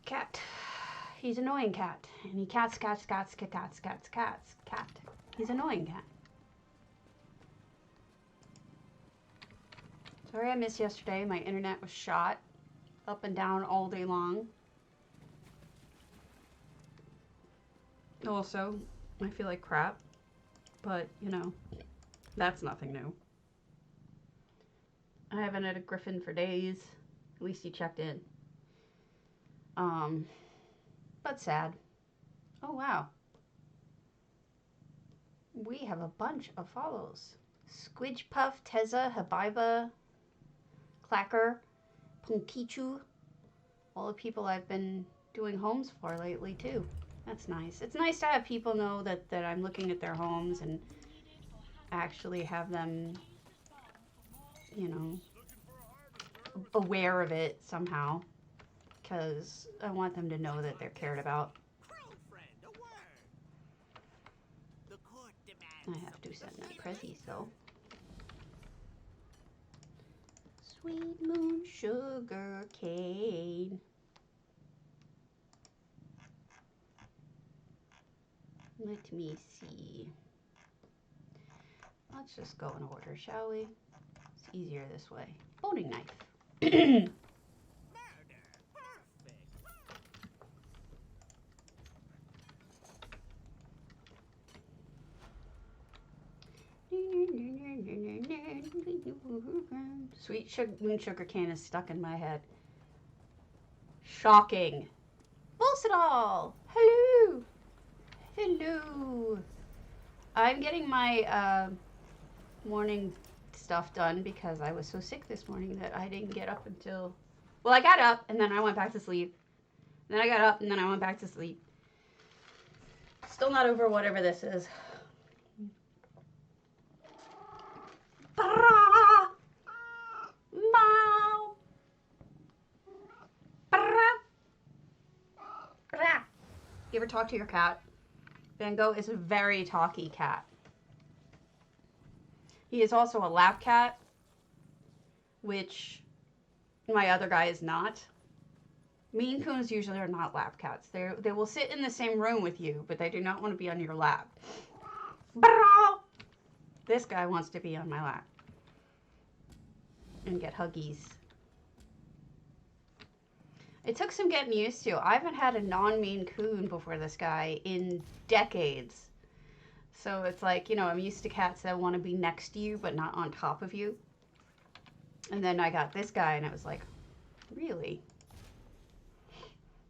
Cat. He's annoying cat. And he cats. Cat. He's annoying cat. Sorry I missed yesterday. My internet was shot up and down all day long. Also, I feel like crap. But, you know, that's nothing new. I haven't had a Griffin for days. At least he checked in. But sad. Oh, wow. We have a bunch of follows. Squidge Puff, Teza, Habiba, Clacker, Punkichu. All the people I've been doing homes for lately, too. That's nice. It's nice to have people know that I'm looking at their homes and actually have them, you know, aware of it somehow. Because I want them to know that they're cared about. I have to send that prezzies though. Sweet moon sugar cane. Let me see. Let's just go in order, shall we? It's easier this way. Boning knife. Sweet moon sugar cane is stuck in my head. Shocking. Bolsidol! Hello! Hello! I'm getting my morning stuff done because I was so sick this morning that I didn't get up until... Well, I got up and then I went back to sleep. Then I got up and then I went back to sleep. Still not over whatever this is. You ever talk to your cat? Van Gogh is a very talky cat. He is also a lap cat, which my other guy is not. Maine Coons usually are not lap cats. They will sit in the same room with you, but they do not want to be on your lap. This guy wants to be on my lap and get huggies. It took some getting used to. I haven't had a non-Maine Coon before this guy in decades. So it's like, you know, I'm used to cats that want to be next to you but not on top of you. And then I got this guy and it was like, really?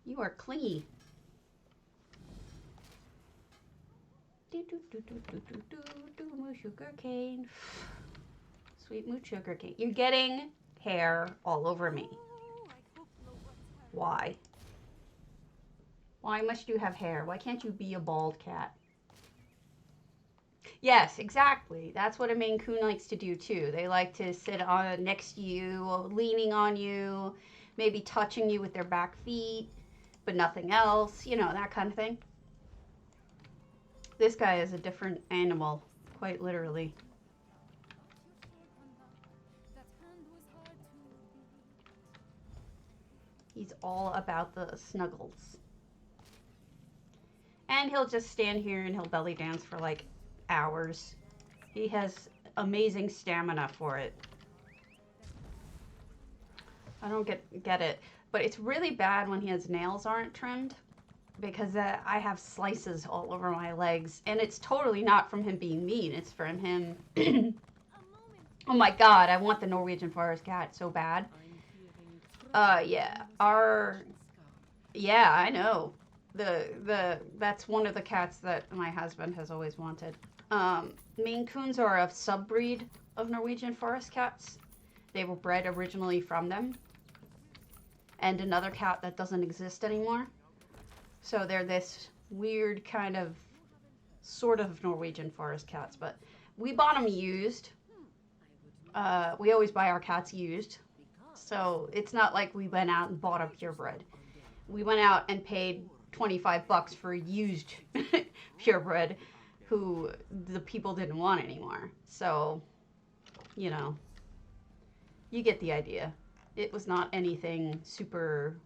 You are clingy. Moo sugar cane. Sweet mood sugar cane. You're getting hair all over me. Why? Why must you have hair? Why can't you be a bald cat? Yes, exactly. That's what a Maine Coon likes to do too. They like to sit on next to you, leaning on you, maybe touching you with their back feet, but nothing else. You know, that kind of thing. This guy is a different animal, quite literally. He's all about the snuggles. And he'll just stand here and he'll belly dance for like hours. He has amazing stamina for it. I don't get it. But it's really bad when his nails aren't trimmed because I have slices all over my legs. And it's totally not from him being mean. It's from him... Oh my god, I want the Norwegian forest cat so bad. Yeah. Yeah, I know. That's one of the cats that my husband has always wanted. Maine Coons are a subbreed of Norwegian forest cats. They were bred originally from them. And another cat that doesn't exist anymore. So they're this weird kind of, sort of Norwegian forest cats. But we bought them used. We always buy our cats used. So it's not like we went out and bought a purebred. We went out and paid $25 for used purebred who the people didn't want anymore. So, you know, you get the idea. It was not anything super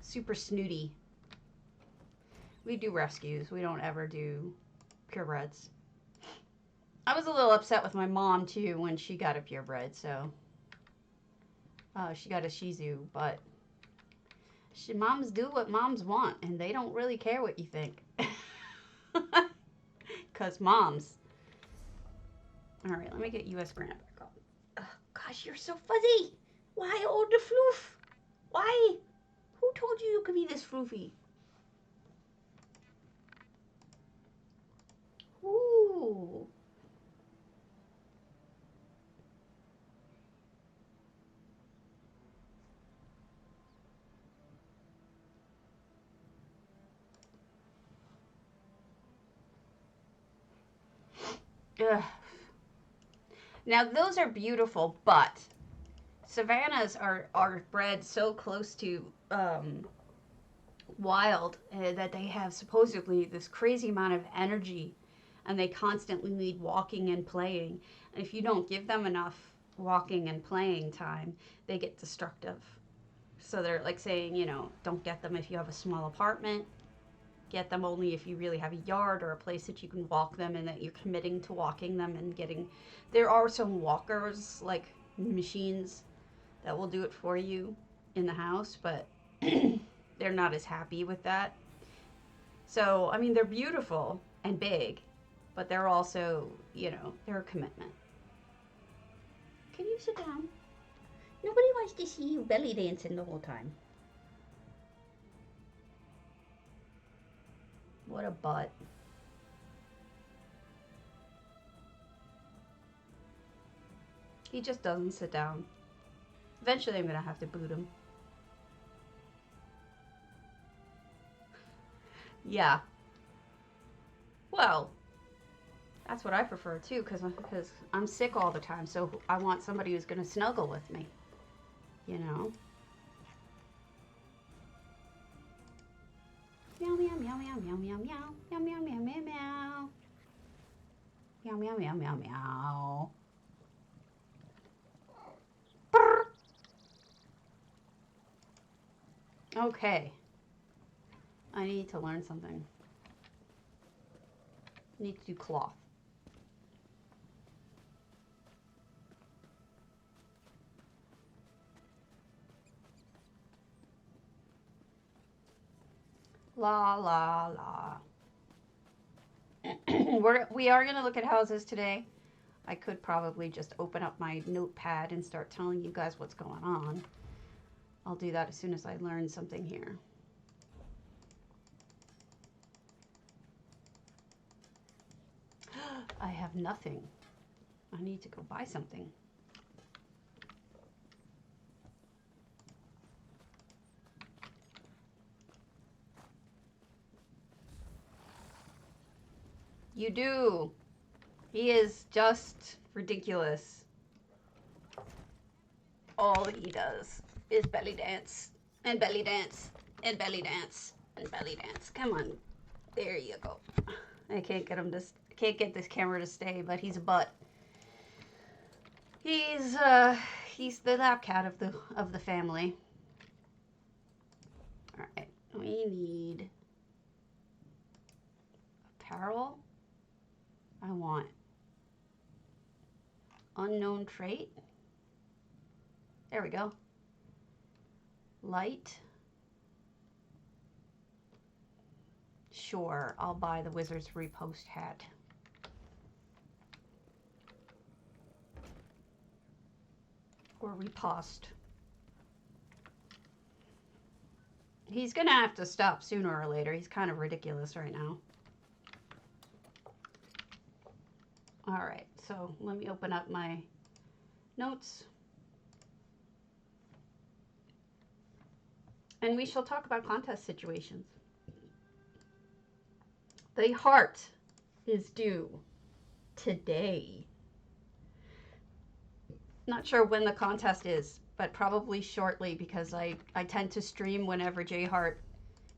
super snooty. We do rescues. We don't ever do purebreds. I was a little upset with my mom too when she got a purebred. So she got a Shih Tzu, but moms do what moms want, and they don't really care what you think. Because moms. All right, let me get US Grant back on. Oh, gosh, you're so fuzzy. Why all the floof? Why? Who told you you could be this floofy? Ooh. Ugh. Now those are beautiful, but Savannahs are bred so close to wild that they have supposedly this crazy amount of energy, and they constantly need walking and playing. And if you don't give them enough walking and playing time, they get destructive. So they're like saying, you know, don't get them if you have a small apartment. Get them only if you really have a yard or a place that you can walk them and that you're committing to walking them and getting. There are some walkers, like machines, that will do it for you in the house, but they're not as happy with that. So, I mean, they're beautiful and big, but they're also, you know, they're a commitment. Can you sit down? Nobody wants to see you belly dancing the whole time. What a butt. He just doesn't sit down. Eventually I'm going to have to boot him. Yeah. Well, that's what I prefer too, because I'm sick all the time, so I want somebody who's going to snuggle with me. You know? Meow, meow, meow, meow, meow, meow, meow, meow, meow, meow, meow, meow. Meow, meow, meow, meow, meow. Brr. Okay. I need to learn something. I need to do cloth. La, la, la. We are going to look at houses today. I could probably just open up my notepad and start telling you guys what's going on. I'll do that as soon as I learn something here. I have nothing. I need to go buy something. You do. He is just ridiculous. All he does is belly dance and belly dance and belly dance and belly dance. Come on. There you go. I can't get him to can't get this camera to stay, but he's a butt. He's the lap cat of the family. All right. We need apparel. I want unknown trait. There we go. Light. Sure, I'll buy the Wizard's Repost hat. Or repost. He's gonna have to stop sooner or later. He's kind of ridiculous right now. All right, so let me open up my notes. And we shall talk about contest situations. The heart is due today. Not sure when the contest is, but probably shortly, because I tend to stream whenever J Heart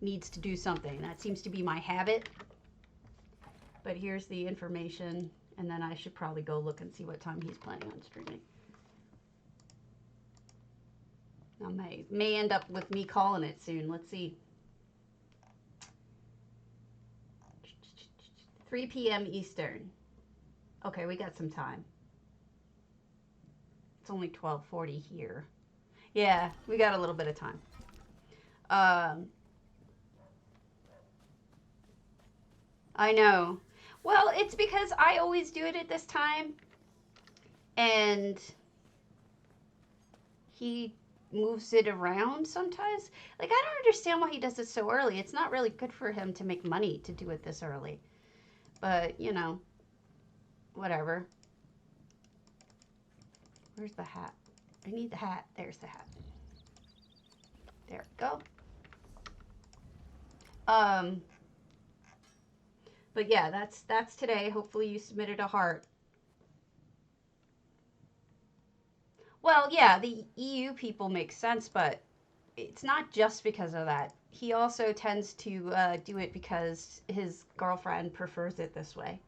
needs to do something. That seems to be my habit. But here's the information, and then I should probably go look and see what time he's planning on streaming. I may end up with me calling it soon. Let's see. 3 p.m. Eastern. Okay, we got some time. It's only 12:40 here. Yeah, we got a little bit of time. I know. Well, it's because I always do it at this time, and he moves it around sometimes. Like, I don't understand why he does it so early. It's not really good for him to make money to do it this early. But, you know, whatever. Where's the hat? I need the hat. There's the hat. There we go. But yeah, that's today. Hopefully you submitted a heart. Well, yeah, the EU people make sense, but it's not just because of that. He also tends to do it because his girlfriend prefers it this way.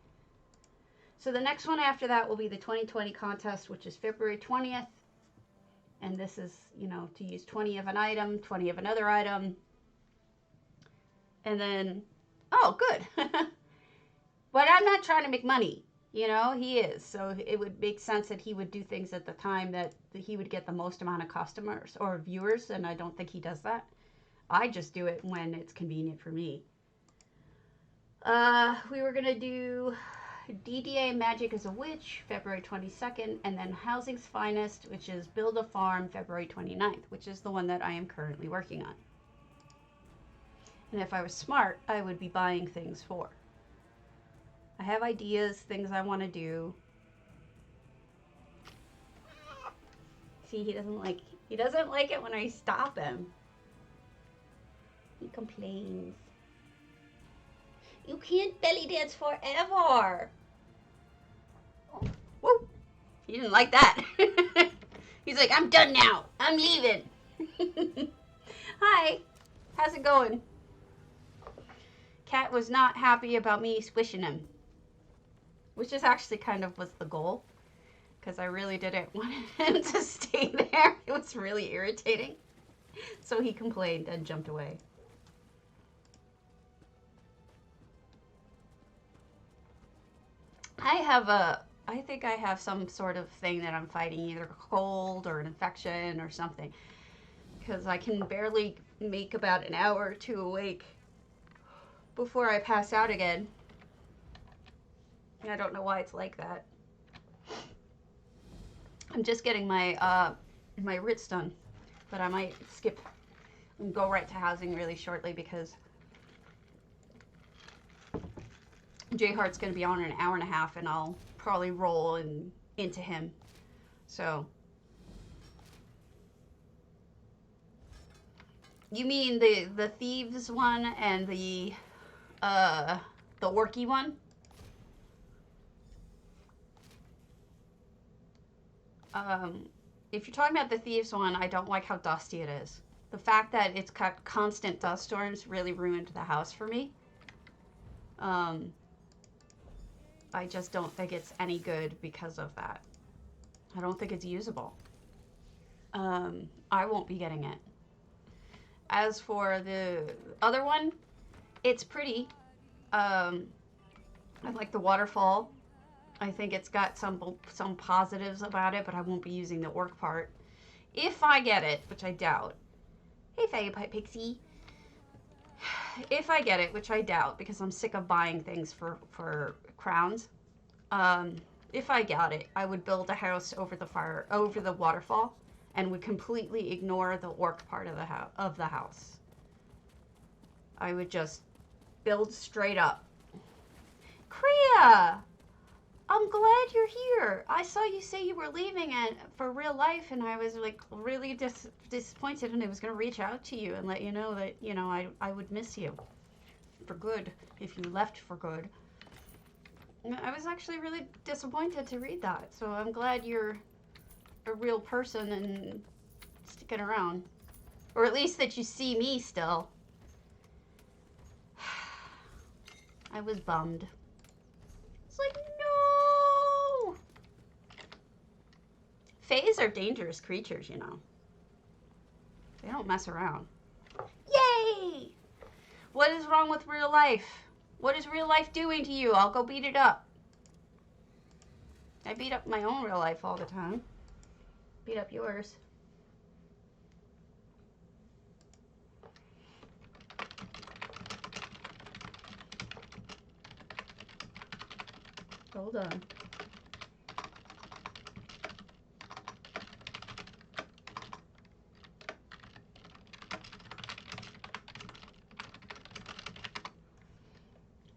So the next one after that will be the 2020 contest, which is February 20th. And this is, you know, to use 20 of an item, 20 of another item. And then, oh, good. But I'm not trying to make money. You know, he is. So it would make sense that he would do things at the time that he would get the most amount of customers or viewers. And I don't think he does that. I just do it when it's convenient for me. We were going to do DDA Magic as a Witch, February 22nd, and then Housing's Finest, which is Build a Farm, February 29th, which is the one that I am currently working on. And if I was smart, I would be buying things for. I have ideas, things I want to do. See, he doesn't like it when I stop him. He complains. You can't belly dance forever. Oh, whoa. He didn't like that. He's like, I'm done now. I'm leaving. Hi. How's it going? Cat was not happy about me squishing him. Which is actually kind of was the goal. Because I really didn't want him to stay there. It was really irritating. So he complained and jumped away. I think I have some sort of thing that I'm fighting, either a cold or an infection or something. Because I can barely make about an hour or two awake before I pass out again. And I don't know why it's like that. I'm just getting my my Ritz done, but I might skip and go right to housing really shortly because J Hart's going to be on in an hour and a half, and I'll probably roll into him. So, you mean the thieves one and the orky one? If you're talking about the thieves one, I don't like how dusty it is. The fact that it's got constant dust storms really ruined the house for me. I just don't think it's any good because of that. I don't think it's usable. I won't be getting it. As for the other one, it's pretty. I like the waterfall. I think it's got some positives about it, but I won't be using the orc part. If I get it, which I doubt. Hey, Fairy Pixie. If I get it, which I doubt, because I'm sick of buying things for crowns. If I got it, I would build a house over the waterfall, and would completely ignore the orc part of the house. I would just build straight up. Kriya! I'm glad you're here. I saw you say you were leaving for real life, and I was like really disappointed, and I was going to reach out to you and let you know that, you know, I would miss you for good if you left for good. I was actually really disappointed to read that, so I'm glad you're a real person and sticking around. Or at least that you see me still. I was bummed. It's like, no! Fays are dangerous creatures, you know. They don't mess around. Yay! What is wrong with real life? What is real life doing to you? I'll go beat it up. I beat up my own real life all the time. Beat up yours. Hold on.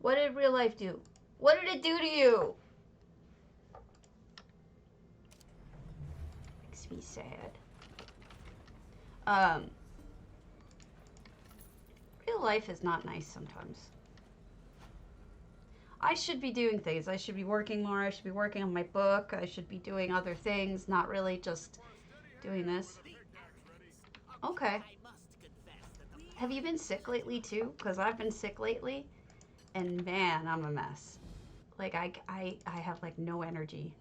What did real life do? What did it do to you? Makes me sad. Real life is not nice sometimes. I should be doing things. I should be working more. I should be working on my book. I should be doing other things, not really just doing this. Okay. Have you been sick lately too? Because I've been sick lately, and man, I'm a mess. Like I have like no energy.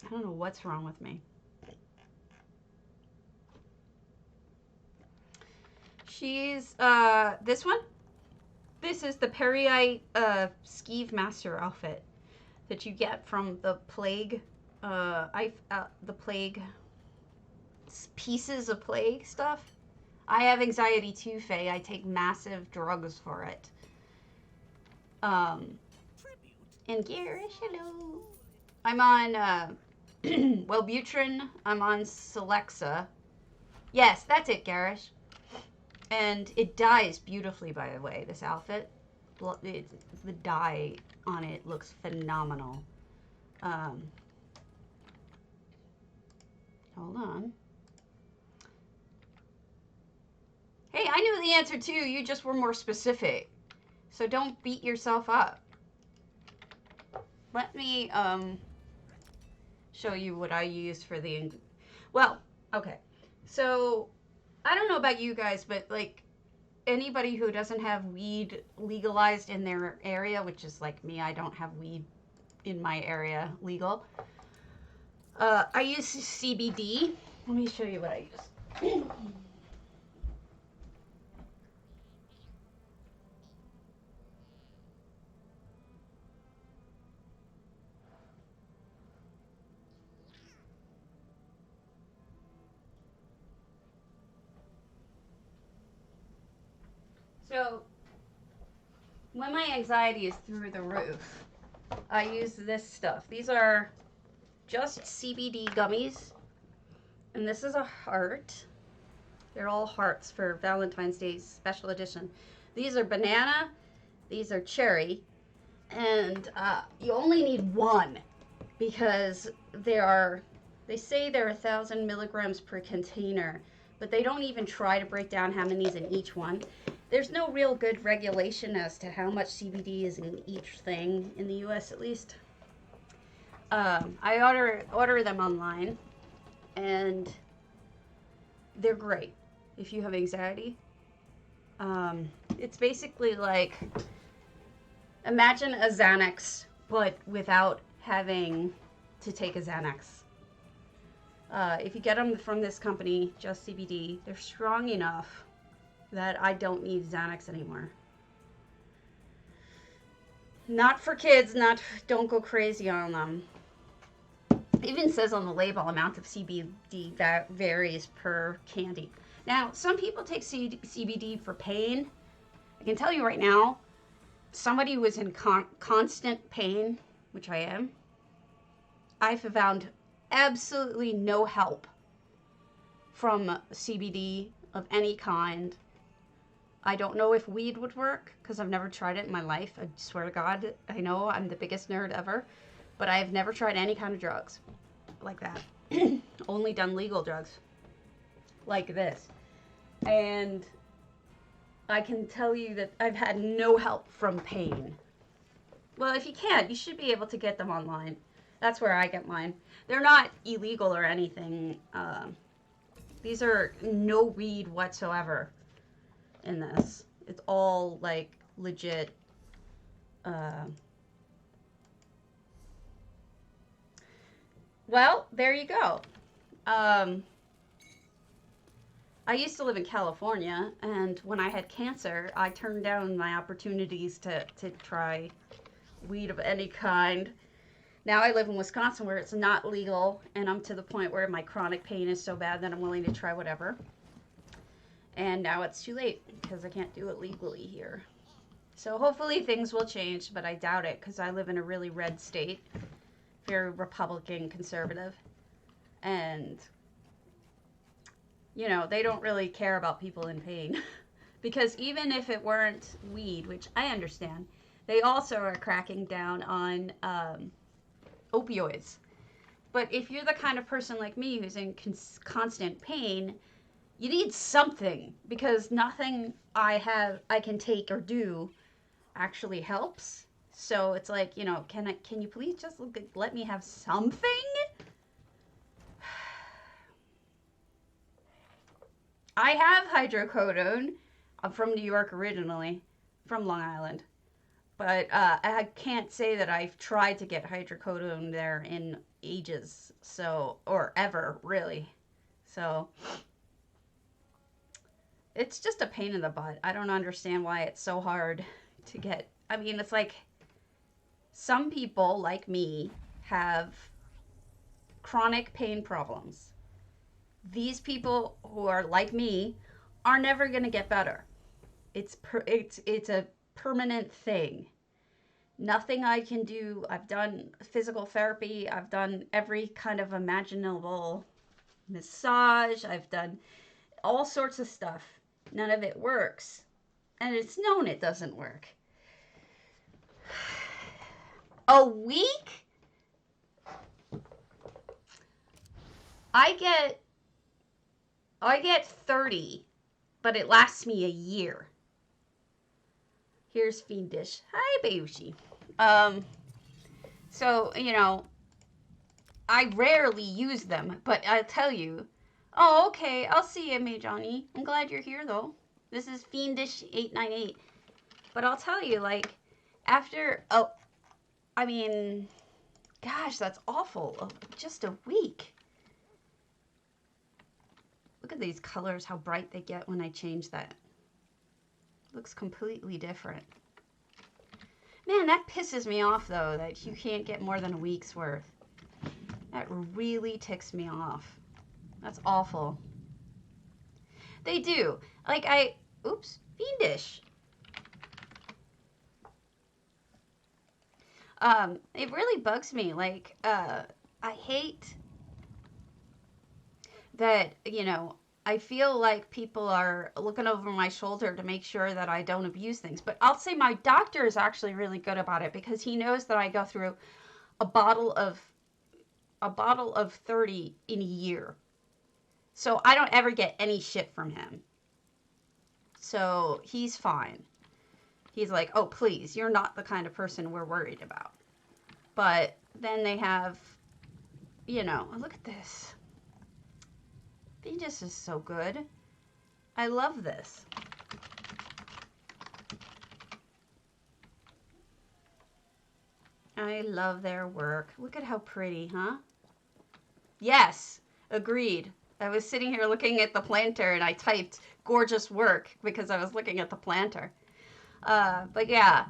I don't know what's wrong with me. She's this one. This is the Perryi Skeeve Master outfit that you get from the Plague, the Plague, Pieces of Plague stuff. I have anxiety too, Faye. I take massive drugs for it. And Garish, hello. I'm on, Wellbutrin. I'm on Celexa. Yes, that's it, Garish. And it dyes beautifully, by the way, this outfit. The dye on it looks phenomenal. Hold on. Hey, I knew the answer too. You just were more specific. So don't beat yourself up. Let me show you what I used for the... Well, okay. So... I don't know about you guys, but like anybody who doesn't have weed legalized in their area, which is like me, I don't have weed in my area legal. I use CBD. Let me show you what I use. So, when my anxiety is through the roof, I use this stuff. These are just CBD gummies, and this is a heart. They're all hearts for Valentine's Day special edition. These are banana, these are cherry, and you only need one because they say they're 1,000 milligrams per container, but they don't even try to break down how many's in each one. There's no real good regulation as to how much CBD is in each thing, in the US at least. I order them online, and they're great if you have anxiety. It's basically like, imagine a Xanax, but without having to take a Xanax. If you get them from this company, Just CBD, they're strong enough that I don't need Xanax anymore. Not for kids, don't go crazy on them. It even says on the label, amount of CBD varies per candy. Now, some people take CBD for pain. I can tell you right now, somebody who is in constant pain, which I am, I've found absolutely no help from CBD of any kind. I don't know if weed would work because I've never tried it in my life. I swear to God, I know I'm the biggest nerd ever, but I have never tried any kind of drugs like that. Only done legal drugs like this. And I can tell you that I've had no help from pain. Well, if you can't, you should be able to get them online. That's where I get mine. They're not illegal or anything. These are no weed whatsoever in this. It's all like legit. Well, there you go. I used to live in California, and when I had cancer, I turned down my opportunities to try weed of any kind. Now I live in Wisconsin where it's not legal, and I'm to the point where my chronic pain is so bad that I'm willing to try whatever. And now it's too late because I can't do it legally here. So hopefully things will change, but I doubt it because I live in a really red state, very Republican conservative. And, they don't really care about people in pain. Because even if it weren't weed, which I understand, they also are cracking down on opioids. But if you're the kind of person like me who's in constant pain, you need something because nothing I can take or do actually helps. So it's like, can you please just let me have something? I have hydrocodone. I'm from New York originally, from Long Island. But I can't say that I've tried to get hydrocodone there in ages, or ever, really. So, it's just a pain in the butt. I don't understand why it's so hard to get. I mean, it's like some people, like me, have chronic pain problems. These people who are like me are never going to get better. It's a permanent thing. Nothing I can do. I've done physical therapy. I've done every kind of imaginable massage. I've done all sorts of stuff. None of it works. And it's known it doesn't work. A week? I get 30, but it lasts me a year. Here's Fiendish. Hi, Bayushi. So, I rarely use them, but I'll tell you. Oh, okay. I'll see you, May Johnny. I'm glad you're here, though. This is Fiendish898. But I'll tell you, like, after, I mean, gosh, that's awful. Just a week. Look at these colors, how bright they get when I change that. Looks completely different. Man, that pisses me off, though, that you can't get more than a week's worth. That really ticks me off. That's awful. They do. Like, oops, Fiendish. It really bugs me. Like, I hate that, I feel like people are looking over my shoulder to make sure that I don't abuse things. But I'll say my doctor is actually really good about it because he knows that I go through a bottle of 30 in a year. So I don't ever get any shit from him. So he's fine. He's like, "Oh, please, you're not the kind of person we're worried about." But then they have, look at this. Venus is so good. I love this. I love their work. Look at how pretty, huh? Yes, agreed. I was sitting here looking at the planter and I typed gorgeous work because I was looking at the planter. But yeah,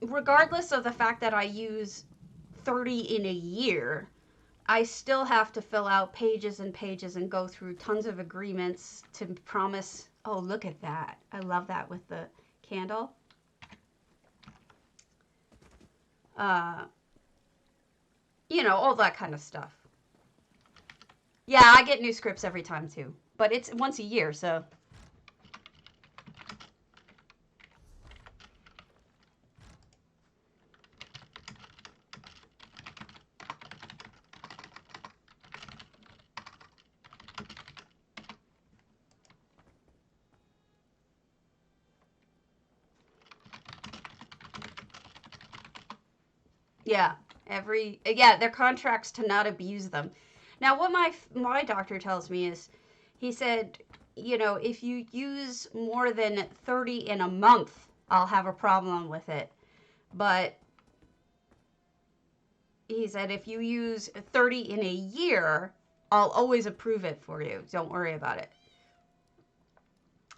regardless of the fact that I use 30 in a year, I still have to fill out pages and pages and go through tons of agreements to promise. Oh, look at that. I love that with the candle. All that kind of stuff. Yeah, I get new scripts every time too. But it's once a year, so. Yeah, their contracts to not abuse them. Now, what my doctor tells me is, he said, if you use more than 30 in a month, I'll have a problem with it. But he said if you use 30 in a year, I'll always approve it for you. Don't worry about it.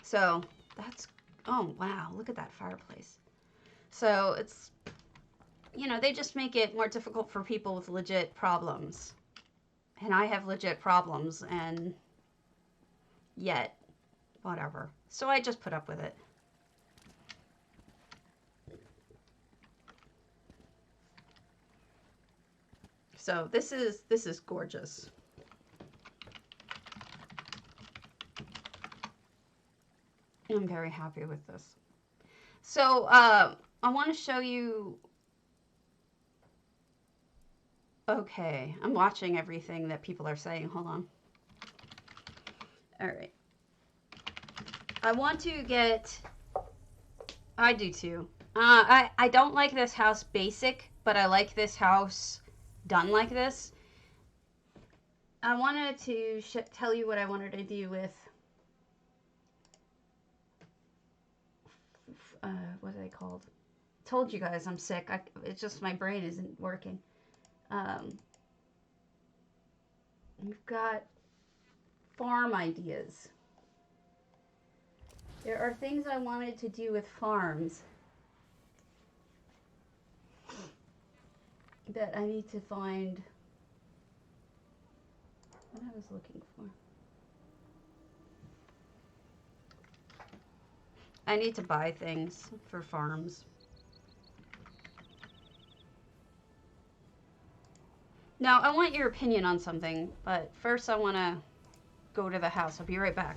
So that's, oh wow, look at that fireplace. So it's, you know, they just make it more difficult for people with legit problems. And I have legit problems, and yet, whatever. So I just put up with it. So this is gorgeous. I'm very happy with this. So I want to show you. Okay, I'm watching everything that people are saying. Hold on. All right. I want to get. I do too. I don't like this house basic, but I like this house done like this. I wanted to tell you what I wanted to do with. What are they called? Told you guys I'm sick. It's just my brain isn't working. We've got farm ideas. There are things I wanted to do with farms that I need to find what I was looking for. I need to buy things for farms. Now, I want your opinion on something, but first I want to go to the house. I'll be right back.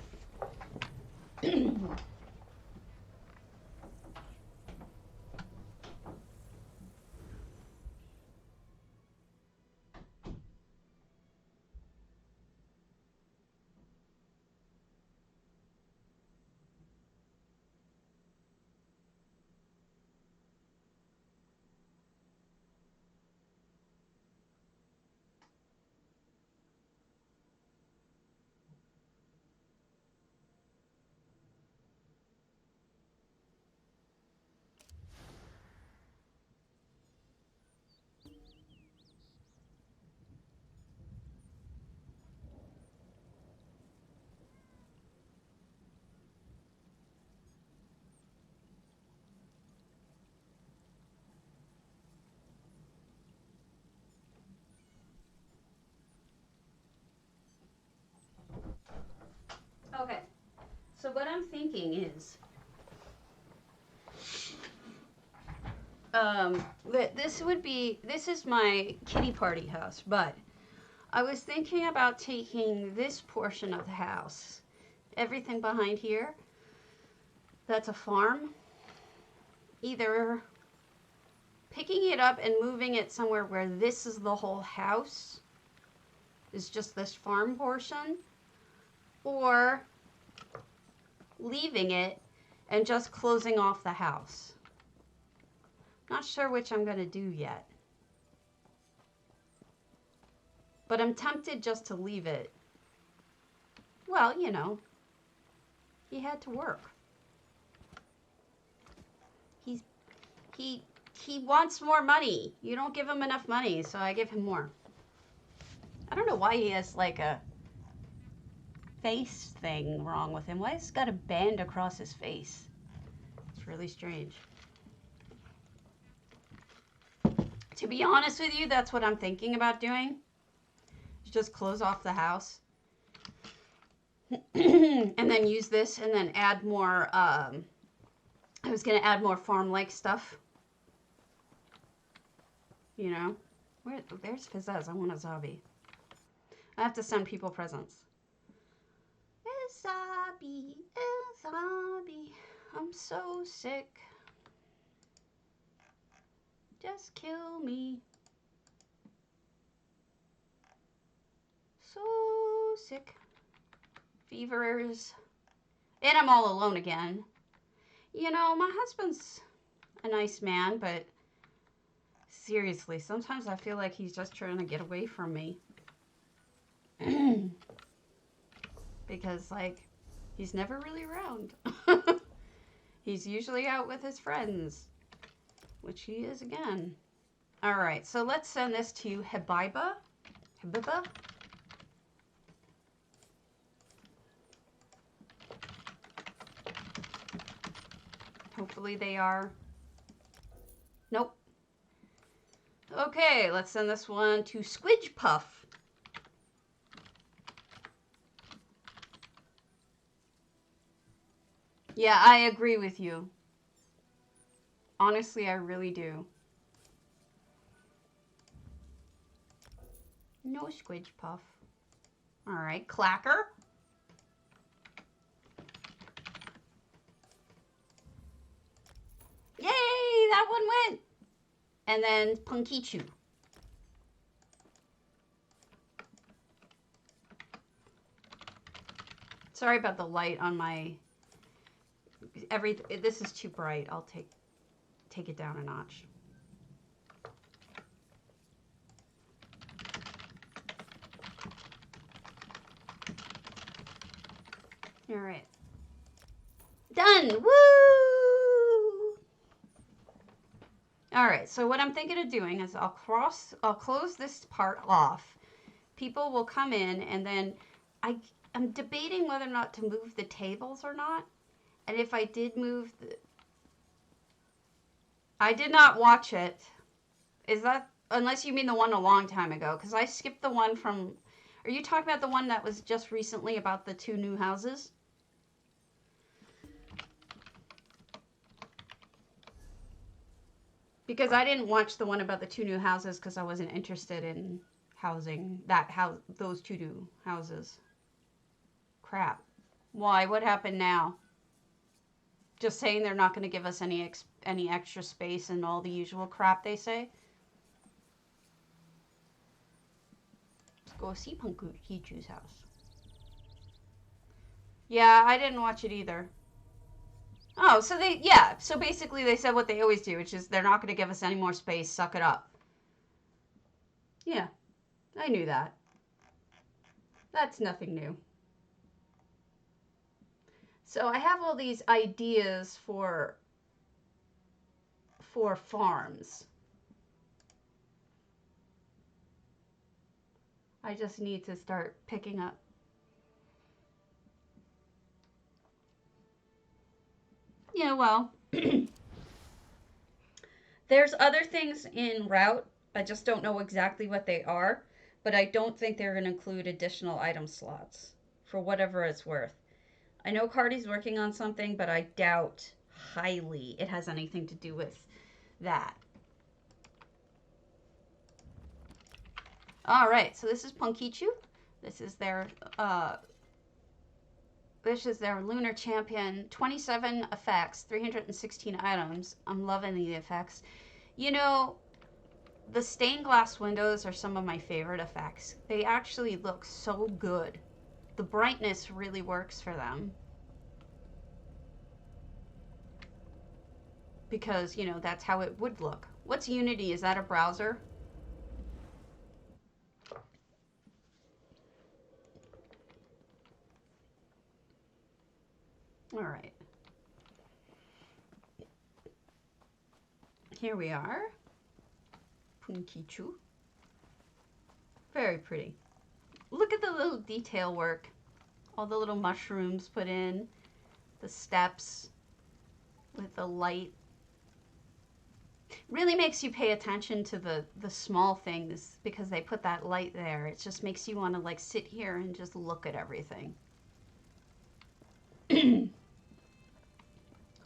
Okay, so what I'm thinking is that this is my kitty party house, but I was thinking about taking this portion of the house, everything behind here, that's a farm, either picking it up and moving it somewhere where this is the whole house, is just this farm portion, or leaving it and just closing off the house. Not sure which I'm going to do yet. But I'm tempted just to leave it. Well, you know, he had to work. He wants more money. You don't give him enough money, so I give him more. I don't know why he has like a face thing wrong with him. Why has he got a band across his face? It's really strange. To be honest with you, that's what I'm thinking about doing. Just close off the house. And then use this and then add more, I was going to add more farm-like stuff. You know? There's Pizzazz. I want a zombie. I have to send people presents. A zombie, a zombie. I'm so sick. Just kill me. So sick. Fevers. And I'm all alone again. You know, my husband's a nice man, but seriously, sometimes I feel like he's just trying to get away from me. Because, like, he's never really around. He's usually out with his friends, which he is again. All right, so let's send this to Habiba. Habiba? Hopefully they are. Nope. Okay, let's send this one to Squidge Puff. Yeah, I agree with you. Honestly, I really do. No Squidge Puff. All right, Clacker. Yay, that one went. And then Punkichu. Sorry about the light on my this is too bright. I'll take it down a notch. All right. Done. Woo! All right. So what I'm thinking of doing is I'll close this part off. People will come in, and then I'm debating whether or not to move the tables or not. And if I did move I did not watch it. Is that, unless you mean the one a long time ago? Because I skipped the one from, are you talking about the one that was just recently about the 2 new houses? Because I didn't watch the one about the 2 new houses because I wasn't interested in housing those 2 new houses. Crap. Why? What happened now? Just saying they're not going to give us any extra space and all the usual crap they say? Let's go see Punkichu's house. Yeah, I didn't watch it either. Oh, so basically they said what they always do, which is they're not going to give us any more space, suck it up. Yeah, I knew that. That's nothing new. So I have all these ideas for farms. I just need to start picking up. Yeah, well, there's other things en route. I just don't know exactly what they are, but I don't think they're going to include additional item slots for whatever it's worth. I know Cardi's working on something, but I doubt highly it has anything to do with that. All right, so this is Punkichu. This is their Lunar Champion. 27 effects, 316 items. I'm loving the effects. You know, the stained glass windows are some of my favorite effects. They actually look so good. The brightness really works for them. Because, you know, that's how it would look. What's Unity? Is that a browser? All right. Here we are. Punkichu. Very pretty. Look at the little detail work. All the little mushrooms put in. The steps with the light. Really makes you pay attention to the small things because they put that light there. It just makes you want to like sit here and just look at everything.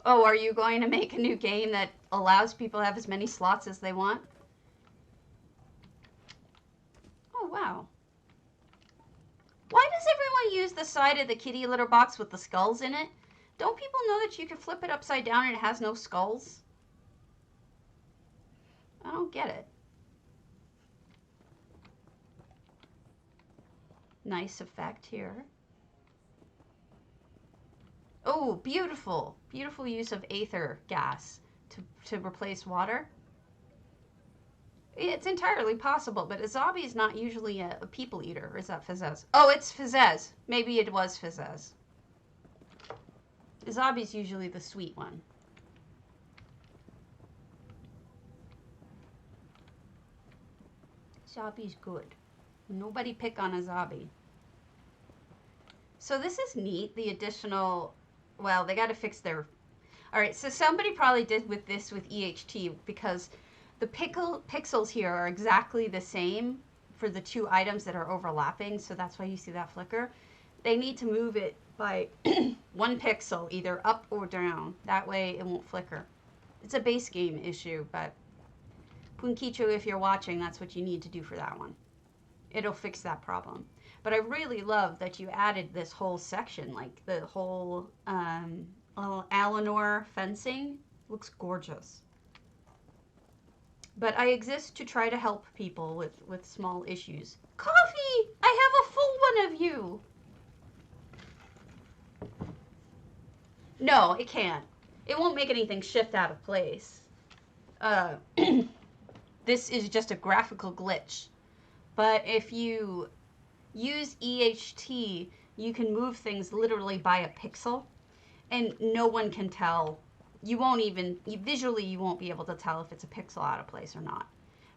Oh, are you going to make a new game that allows people to have as many slots as they want? Oh, wow. Why does everyone use the side of the kitty litter box with the skulls in it? Don't people know that you can flip it upside down and it has no skulls? I don't get it. Nice effect here. Oh, beautiful. Beautiful use of aether gas to replace water. It's entirely possible, but Azabi is not usually a people eater. Or is that Fizzez? Oh, it's Fizzez. Maybe it was Fizzez. Azabi's usually the sweet one. Azabi's good. Nobody pick on Azabi. So this is neat, the additional, well, they got to fix their, All right, so somebody probably did with this with EHT because the pixels here are exactly the same for the two items that are overlapping, so that's why you see that flicker. They need to move it by 1 pixel, either up or down. That way it won't flicker. It's a base game issue, but Punkicho, if you're watching, that's what you need to do for that one. It'll fix that problem. But I really love that you added this whole section, like the whole Alinor fencing. Looks gorgeous. But I exist to try to help people with small issues. Coffee! I have a full one of you! No, it can't. It won't make anything shift out of place. This is just a graphical glitch. But if you use EHT, you can move things literally by a pixel, and no one can tell. You won't even, visually you won't be able to tell if it's a pixel out of place or not.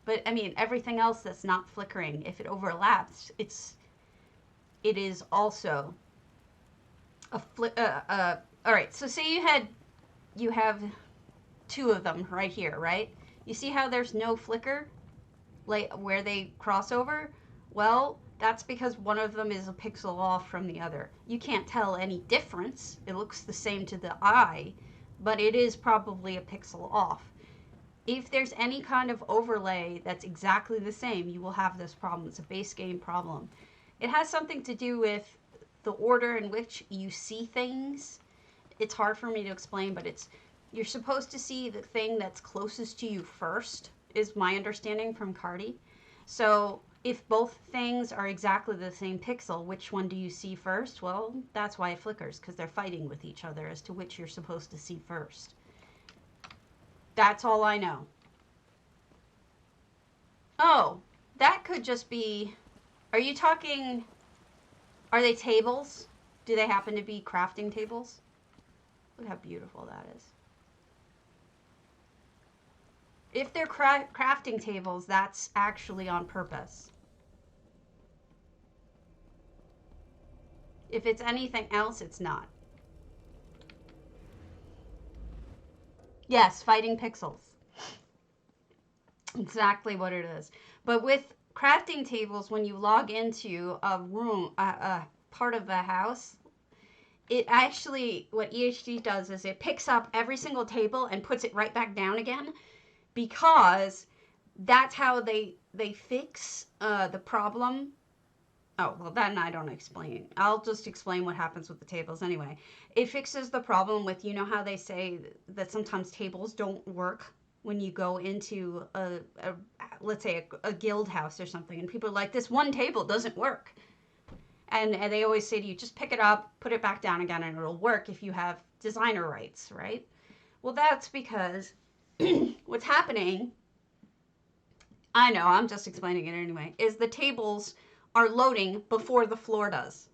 But I mean, everything else that's not flickering, if it overlaps, it is also a all right, so say you have two of them right here, right? You see how there's no flicker, like where they cross over? Well, that's because one of them is a pixel off from the other. You can't tell any difference. It looks the same to the eye, but it is probably a pixel off. If there's any kind of overlay that's exactly the same, you will have this problem. It's a base game problem. It has something to do with the order in which you see things. It's hard for me to explain, but you're supposed to see the thing that's closest to you first, is my understanding from Cardi. So if both things are exactly the same pixel, which one do you see first? Well, that's why it flickers, because they're fighting with each other as to which you're supposed to see first. That's all I know. Oh, that could just be... Are you talking... Are they tables? Do they happen to be crafting tables? Look how beautiful that is. If they're crafting tables, that's actually on purpose. If it's anything else, it's not. Yes, fighting pixels. Exactly what it is. But with crafting tables, when you log into a room, a part of the house, it actually, what EHT does is it picks up every single table and puts it right back down again, because that's how they fix the problem. Oh, well, then I don't explain. I'll just explain what happens with the tables anyway. It fixes the problem with, you know how they say that sometimes tables don't work when you go into let's say a guild house or something, and people are like, this one table doesn't work. And they always say to you, just pick it up, put it back down again, and it'll work if you have designer rights, right? Well, that's because what's happening, I know, I'm just explaining it anyway, is the tables are loading before the floor does.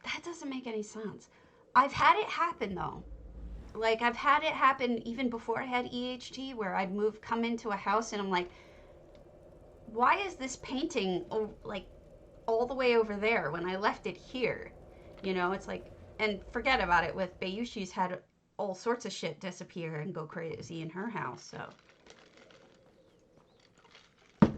That doesn't make any sense. I've had it happen, though. Like, I've had it happen even before I had EHT, where I'd come into a house, and I'm like, why is this painting, like, all the way over there when I left it here? You know, it's like, and forget about it, with Bayushi's had all sorts of shit disappear and go crazy in her house, so.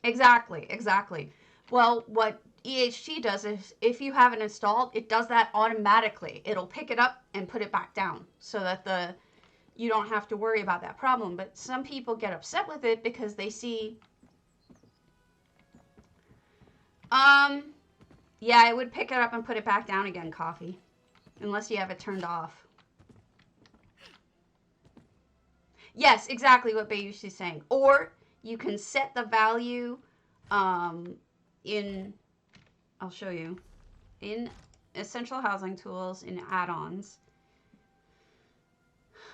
Exactly. Well, what EHT does is, if you have it installed, it does that automatically. It'll pick it up and put it back down, so that you don't have to worry about that problem. But some people get upset with it because they see, yeah, I would pick it up and put it back down again, Coffee, unless you have it turned off. Yes, exactly what Bayushi's saying. Or you can set the value in, I'll show you, in Essential Housing Tools, in add-ons.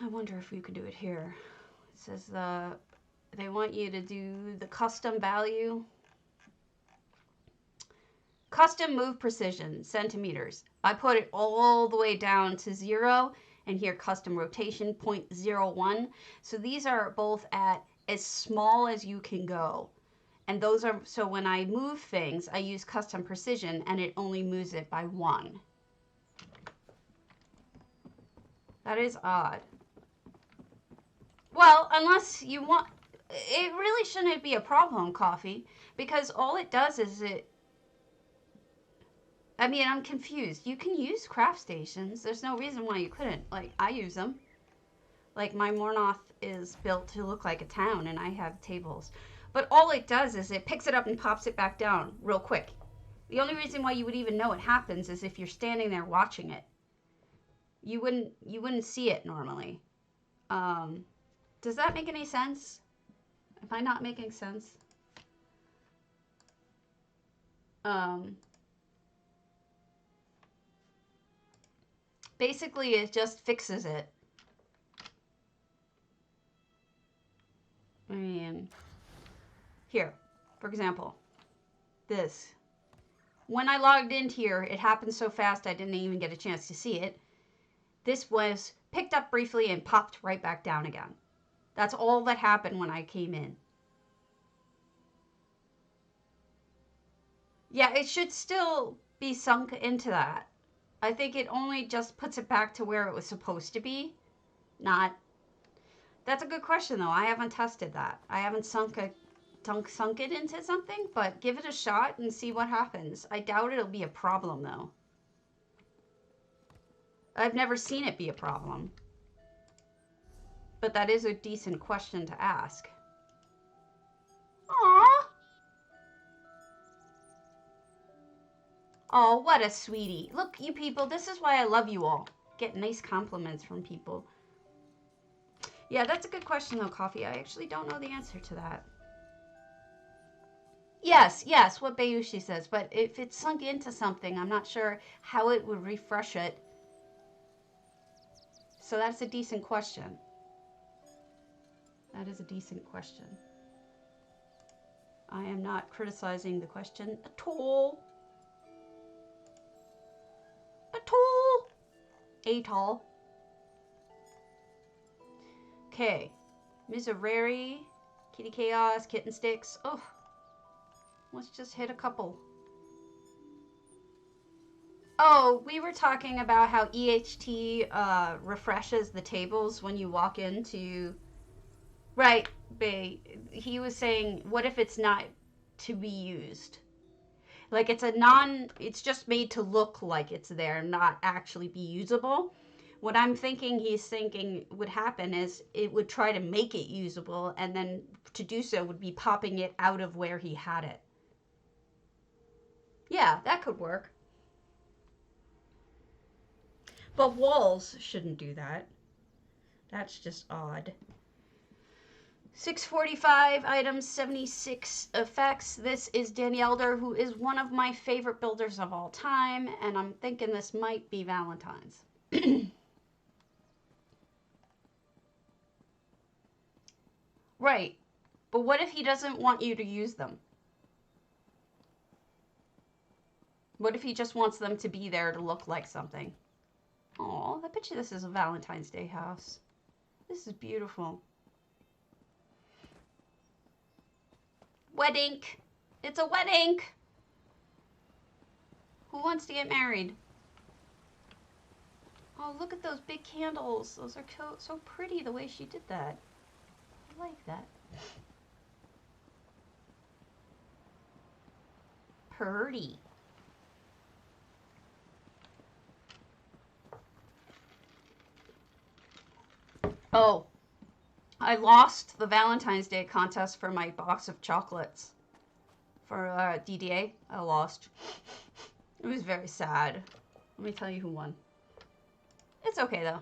I wonder if we could do it here. It says they want you to do the custom value. Custom move precision, centimeters. I put it all the way down to 0, and here custom rotation, 0.01. So these are both at as small as you can go. And those are, so when I move things, I use custom precision, and it only moves it by 1. That is odd. Well, unless you want... It really shouldn't be a problem, coffee, because all it does is it... I mean, I'm confused. You can use craft stations. There's no reason why you couldn't. Like, I use them. Like, my Mornoth is built to look like a town, and I have tables. But all it does is it picks it up and pops it back down real quick. The only reason why you would even know it happens is if you're standing there watching it. You wouldn't see it normally. Does that make any sense? Am I not making sense? Basically, it just fixes it. I mean, here, for example, this. When I logged in here, it happened so fast I didn't even get a chance to see it. This was picked up briefly and popped right back down again. That's all that happened when I came in. Yeah, it should still be sunk into that. I think it only just puts it back to where it was supposed to be. Not... That's a good question, though. I haven't tested that. I haven't sunk it into something, but give it a shot and see what happens. I doubt it'll be a problem, though. I've never seen it be a problem. But that is a decent question to ask. Aww. Oh, what a sweetie. Look, you people, this is why I love you all. Get nice compliments from people. Yeah, that's a good question, though, Coffee. I actually don't know the answer to that. Yes, what Bayushi says. But if it's sunk into something, I'm not sure how it would refresh it. So that's a decent question. That is a decent question. I am not criticizing the question at all. Atoll. Okay. Miserere, Kitty Chaos, Kitten Sticks. Oh, let's just hit a couple. Oh, we were talking about how EHT refreshes the tables when you walk into... Right, Bay. He was saying, what if it's not to be used? Like, it's just made to look like it's there, not actually be usable. What I'm thinking he's thinking would happen is it would try to make it usable, and then to do so would be popping it out of where he had it. Yeah, that could work. But walls shouldn't do that. That's just odd. 645 items, 76 effects. This is Danielder, who is one of my favorite builders of all time, and I'm thinking this might be Valentine's. Right. But what if he doesn't want you to use them? What if he just wants them to be there to look like something? Oh, I bet you this is a Valentine's Day house. This is beautiful. Wedding. It's a wedding. Who wants to get married? Oh, look at those big candles. Those are so pretty the way she did that. I like that. Pretty. Oh, I lost the Valentine's Day contest for my box of chocolates. For DDA, I lost. It was very sad. Let me tell you who won. It's okay, though.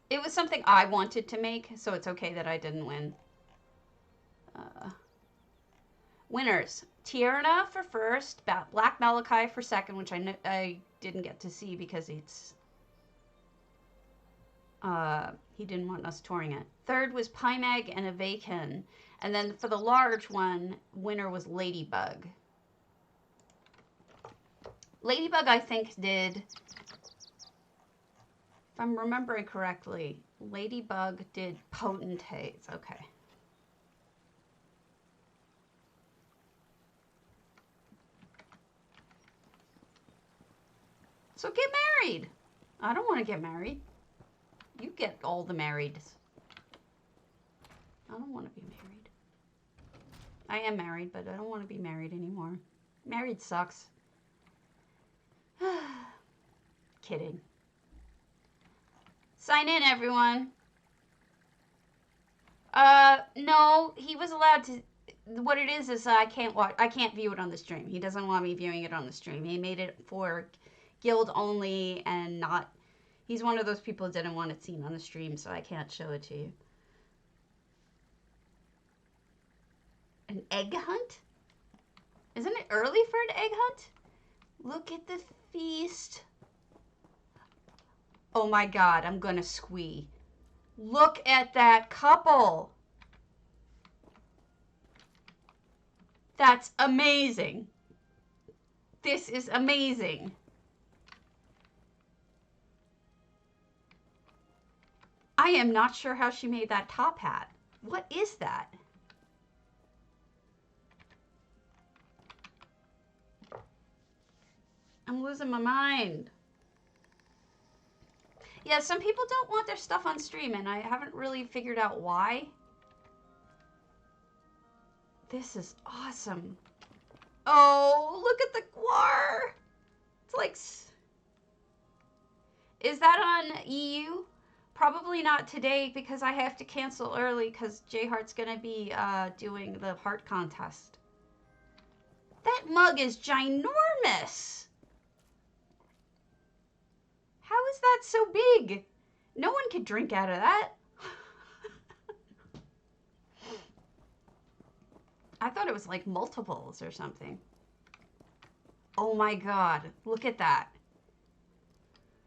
It was something I wanted to make, so it's okay that I didn't win. Winners. Tierna for first, Black Malachi for second, which I didn't get to see because it's... he didn't want us touring it. Third was Pymag and Avakin. And then for the large one, winner was Ladybug. Ladybug, I think, did... If I'm remembering correctly, Ladybug did Potentates. Okay. So get married. I don't want to get married. You get all the marrieds. I don't want to be married. I am married, but I don't want to be married anymore. Married sucks. Kidding. Sign in, everyone. No, he was allowed to. What it is I can't watch. I can't view it on the stream. He doesn't want me viewing it on the stream. He made it for guild only and not. He's one of those people who didn't want it seen on the stream, so I can't show it to you. An egg hunt? Isn't it early for an egg hunt? Look at the feast. Oh my god, I'm gonna squee. Look at that couple. That's amazing. This is amazing. I am not sure how she made that top hat. What is that? I'm losing my mind. Yeah, some people don't want their stuff on stream, and I haven't really figured out why. This is awesome. Oh, look at the guar. It's like... Is that on EU? Probably not today because I have to cancel early because J-Heart's going to be doing the heart contest. That mug is ginormous. How is that so big? No one could drink out of that. I thought it was like multiples or something. Oh my god, look at that.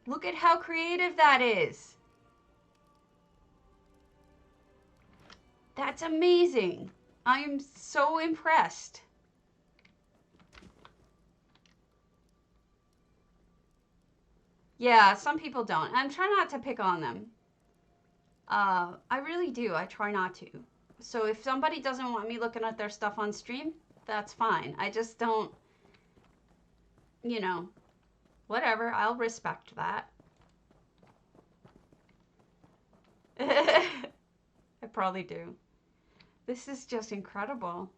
Look at how creative that is. That's amazing. I am so impressed. Yeah, some people don't. I'm trying not to pick on them. I really do. I try not to. So if somebody doesn't want me looking at their stuff on stream, that's fine. I just don't, you know, whatever. I'll respect that. I probably do. This is just incredible.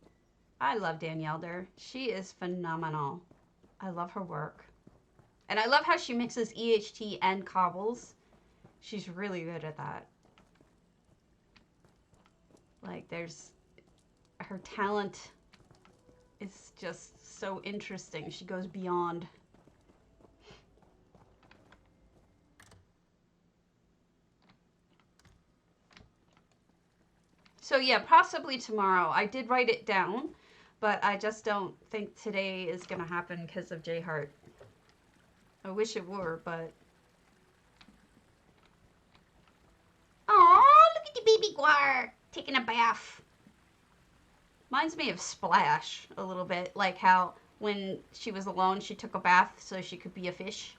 I love Danielle. She is phenomenal. I love her work. And I love how she mixes EHT and cobbles. She's really good at that. Like, her talent is just so interesting. She goes beyond. So yeah, possibly tomorrow. I did write it down, but I just don't think today is going to happen because of J-Heart. I wish it were, but... Aw, look at the baby guar taking a bath. Reminds me of Splash a little bit, like how when she was alone she took a bath so she could be a fish.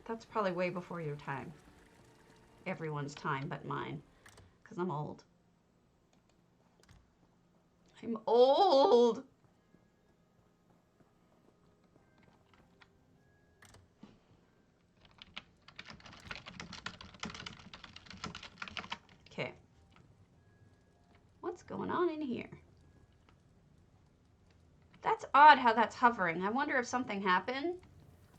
That's probably way before your time. Everyone's time but mine, because I'm old. I'm old! Okay. What's going on in here? That's odd how that's hovering. I wonder if something happened.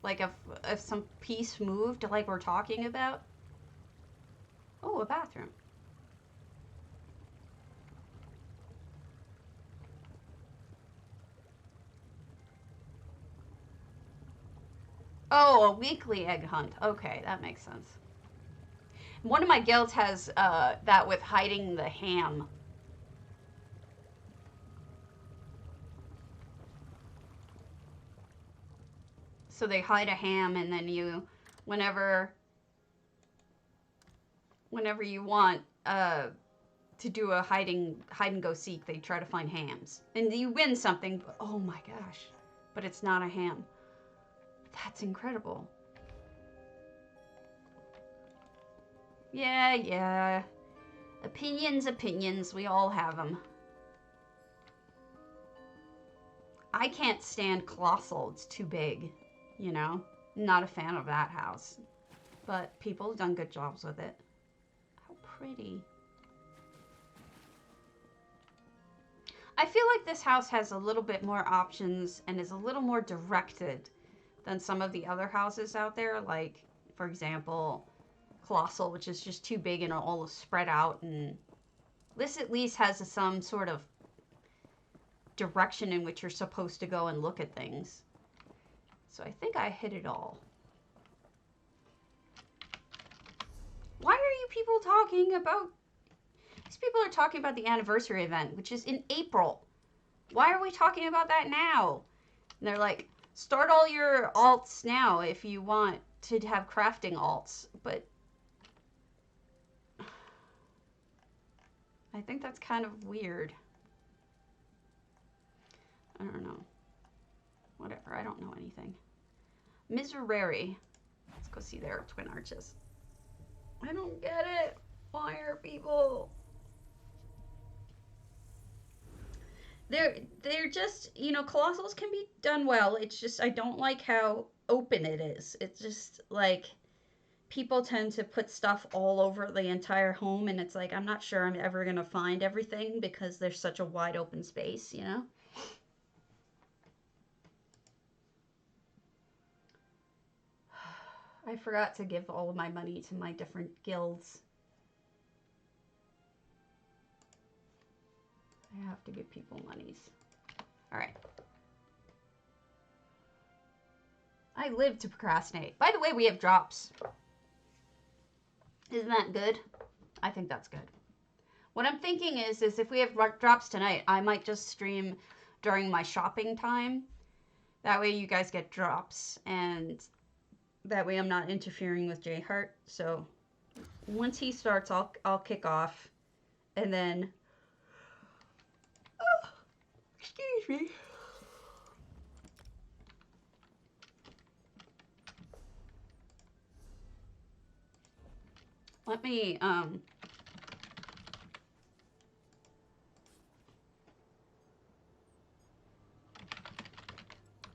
Like if some piece moved like we're talking about. Oh, a bathroom. Oh, a weekly egg hunt. Okay, that makes sense. One of my guilds has that with hiding the ham. So they hide a ham and then you, whenever you want to do a hide and go seek, they try to find hams. And you win something, but, oh my gosh. But it's not a ham. That's incredible. Yeah. Opinions. We all have them. I can't stand Colossal. It's too big, you know? Not a fan of that house. but people have done good jobs with it. How pretty. I feel like this house has a little bit more options and is a little more directed than some of the other houses out there. Like, for example, Colossal, which is just too big and all spread out. And this at least has some sort of direction in which you're supposed to go and look at things. So I think I hit it all. Why are you people talking about... These people are talking about the anniversary event, which is in April. Why are we talking about that now? And they're like, start all your alts now if you want to have crafting alts. But I think that's kind of weird. I don't know. Whatever, I don't know anything. Miserere. Let's go see their twin arches. I don't get it. Why are people... They're just, you know, Colossals can be done well. It's just, I don't like how open it is. It's just, like, people tend to put stuff all over the entire home, and it's like, I'm not sure I'm ever going to find everything because there's such a wide open space, you know? I forgot to give all of my money to my different guilds. I have to give people monies. All right. I live to procrastinate. By the way, we have drops. Isn't that good? I think that's good. What I'm thinking is if we have drops tonight, I might just stream during my shopping time. That way you guys get drops, and that way I'm not interfering with J Heart. So once he starts, I'll kick off, and then... Excuse me. Let me, I'm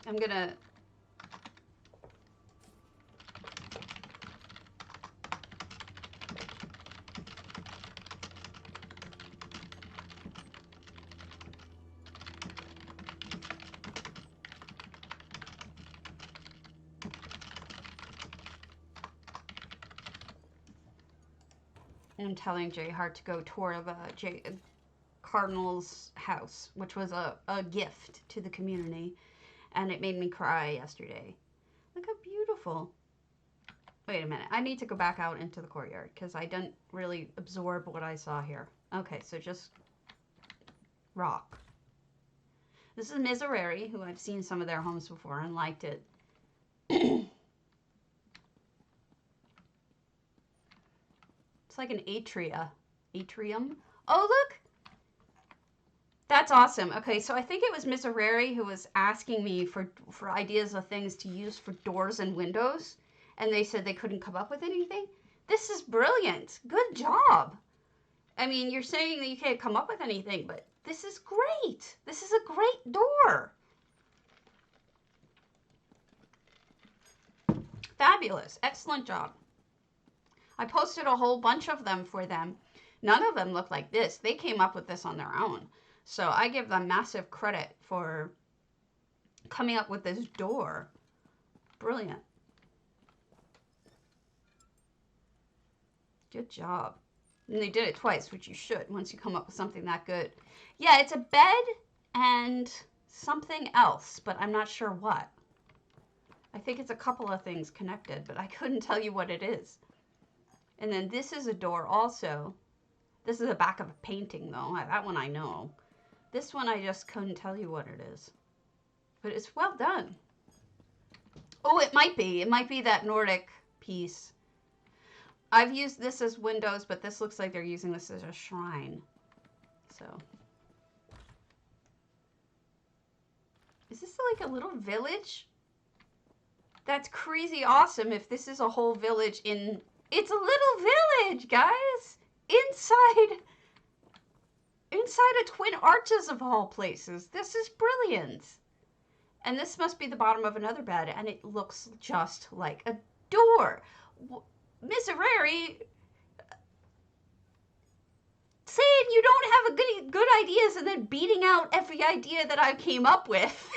gonna... I'm telling J Heart to go tour the Cardinal's house, which was a gift to the community, and it made me cry yesterday. Look how beautiful. Wait a minute, I need to go back out into the courtyard because I didn't really absorb what I saw here. Okay, so just rock. This is Miserere, who I've seen some of their homes before and liked it. It's like an atrium. Oh, look! That's awesome. Okay, so I think it was Miserere who was asking me for ideas of things to use for doors and windows, and they said they couldn't come up with anything. This is brilliant. Good job. I mean, you're saying that you can't come up with anything, but this is great. This is a great door. Fabulous. Excellent job. I posted a whole bunch of them for them. None of them look like this. They came up with this on their own. So I give them massive credit for coming up with this door. Brilliant. Good job. And they did it twice, which you should once you come up with something that good. Yeah, it's a bed and something else, but I'm not sure what. I think it's a couple of things connected, but I couldn't tell you what it is. And then this is a door also. This is the back of a painting, though. That one I know. This one I just couldn't tell you what it is. But it's well done. Oh, it might be. It might be that Nordic piece. I've used this as windows, but this looks like they're using this as a shrine. So. Is this like a little village? That's crazy awesome if this is a whole village in... It's a little village, guys! Inside a Twin Arches of all places. This is brilliant. And this must be the bottom of another bed, and it looks just like a door. Miserere saying you don't have a good ideas and then beating out every idea that I came up with.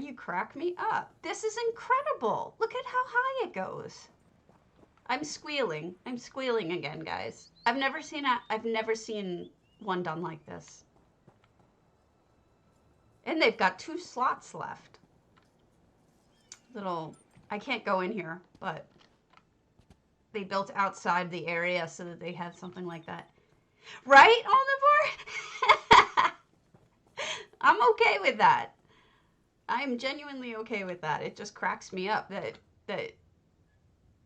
You crack me up. This is incredible. Look at how high it goes. I'm squealing. I'm squealing again, guys. I've never seen one done like this. And they've got 2 slots left. I can't go in here, but they built outside the area so that they have something like that. Right, Omnivore? I'm okay with that. I'm genuinely okay with that. It just cracks me up that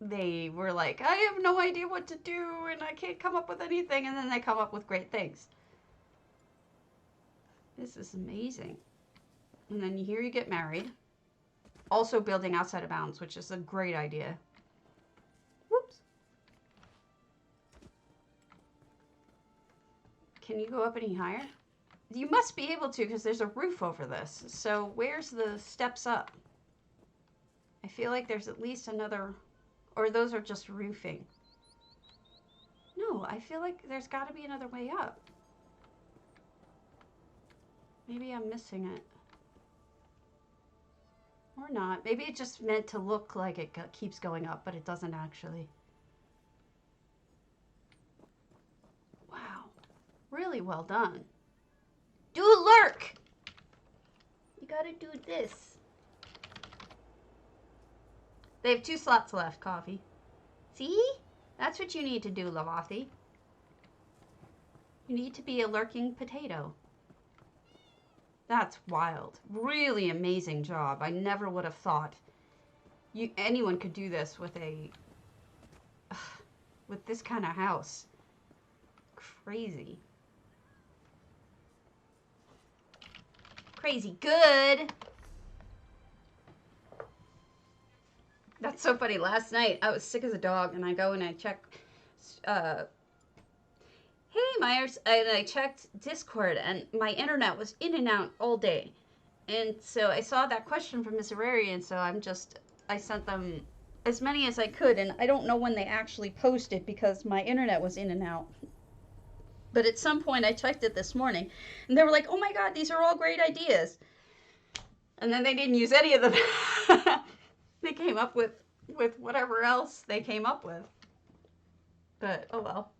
they were like, I have no idea what to do and I can't come up with anything, and then they come up with great things. This is amazing. And then here you get married. Also building outside of bounds, which is a great idea. Whoops. Can you go up any higher? You must be able to, because there's a roof over this. So where's the steps up? I feel like there's at least another, or those are just roofing. No, I feel like there's got to be another way up. Maybe I'm missing it. Or not. Maybe it just meant to look like it keeps going up, but it doesn't actually. Wow. Really well done. Do a lurk! You gotta do this. They have 2 slots left, Coffee. See? That's what you need to do, Lavathi. You need to be a lurking potato. That's wild. Really amazing job. I never would have thought anyone could do this with with this kind of house. Crazy. Crazy good. That's so funny. Last night I was sick as a dog, and I go and I check hey Myers, and I checked Discord, and my internet was in and out all day. And so I saw that question from Miss Arari, and so I sent them as many as I could, and I don't know when they actually posted because my internet was in and out. But at some point I checked it this morning, and they were like, oh my god, these are all great ideas. And then they didn't use any of them. They came up with whatever else they came up with. But, oh well.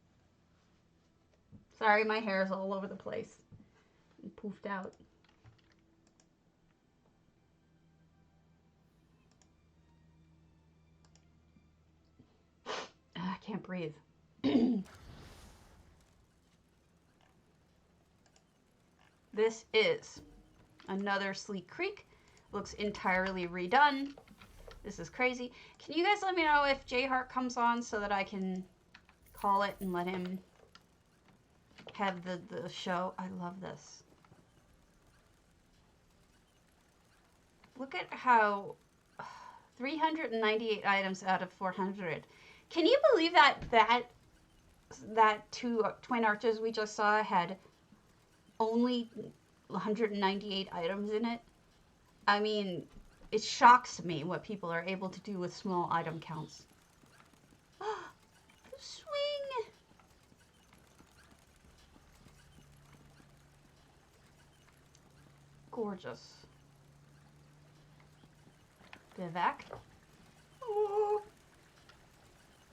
Sorry, my hair is all over the place and poofed out. I can't breathe. This is another Sleek Creek. Looks entirely redone. This is crazy. Can you guys let me know if J Hart comes on so that I can call it and let him have the show? I love this. Look at how 398 items out of 400. Can you believe that 2 twin arches we just saw had only 198 items in it? I mean, it shocks me what people are able to do with small item counts. Swing! Gorgeous. Vivek. Oh.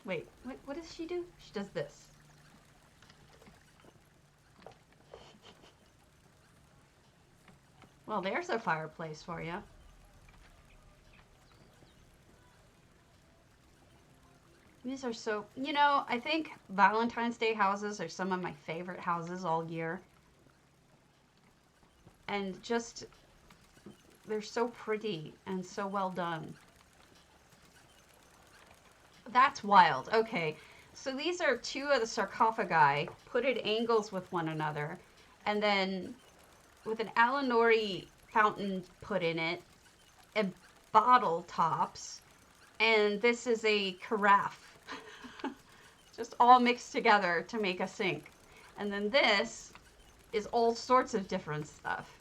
Wait, what does she do? She does this. Well, there's a fireplace for you. These are so, I think Valentine's Day houses are some of my favorite houses all year. And just, they're so pretty and so well done. That's wild. Okay, so these are 2 of the sarcophagi put at angles with one another, and then with an Alanori fountain put in it, and bottle tops, and this is a carafe. Just all mixed together to make a sink. And then this is all sorts of different stuff.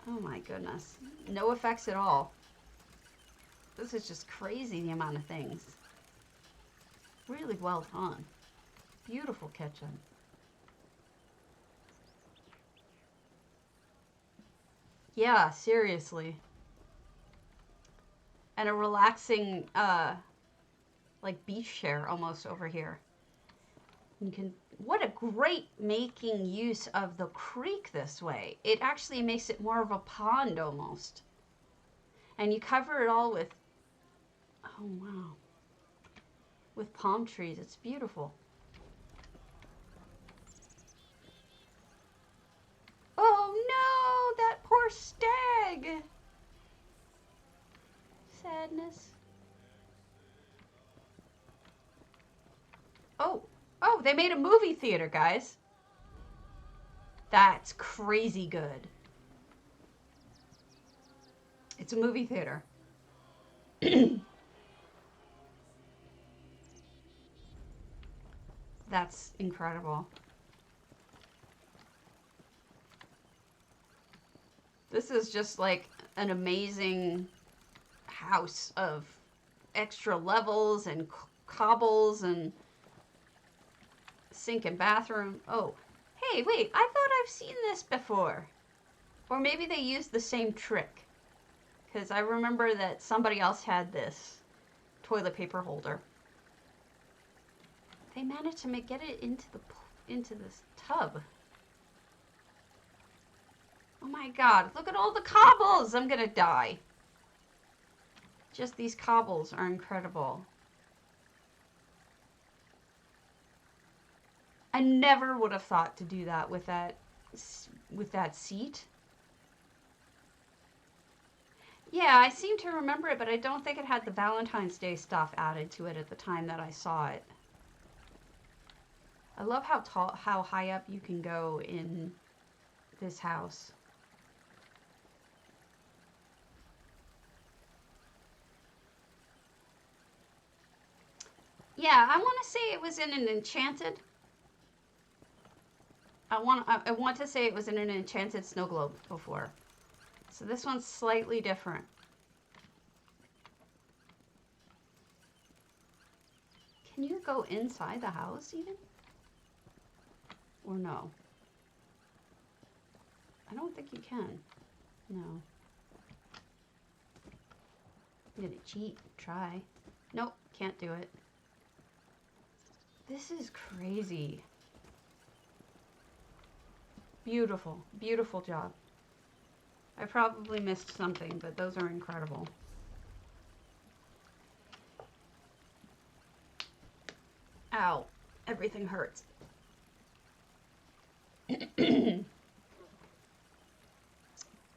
Oh my goodness. No effects at all. This is just crazy, the amount of things. Really well done. Beautiful kitchen. Yeah, seriously. And a relaxing, like beach chair almost over here. You can, what a great making use of the creek this way. It actually makes it more of a pond almost. And you cover it all with, oh wow, with palm trees. It's beautiful. Oh no, that poor stag. Sadness. Oh, oh, they made a movie theater, guys. That's crazy good. It's a movie theater. That's incredible. This is just like an amazing house of extra levels and cobbles and sink and bathroom. Oh, hey, wait, I thought I've seen this before. Or maybe they used the same trick. Because I remember that somebody else had this toilet paper holder. They managed to get it into this tub. Oh my god, look at all the cobbles! I'm gonna die. Just these cobbles are incredible. I never would have thought to do that with that seat. Yeah, I seem to remember it, but I don't think it had the Valentine's Day stuff added to it at the time that I saw it. I love how high up you can go in this house. Yeah, I want to say it was in an Enchanted. I want to say it was in an Enchanted Snow Globe before. So this one's slightly different. Can you go inside the house even? Or no? I don't think you can. No. I'm gonna cheat. Try. Nope, can't do it. This is crazy. Beautiful. Beautiful job. I probably missed something, but those are incredible. Ow. Everything hurts.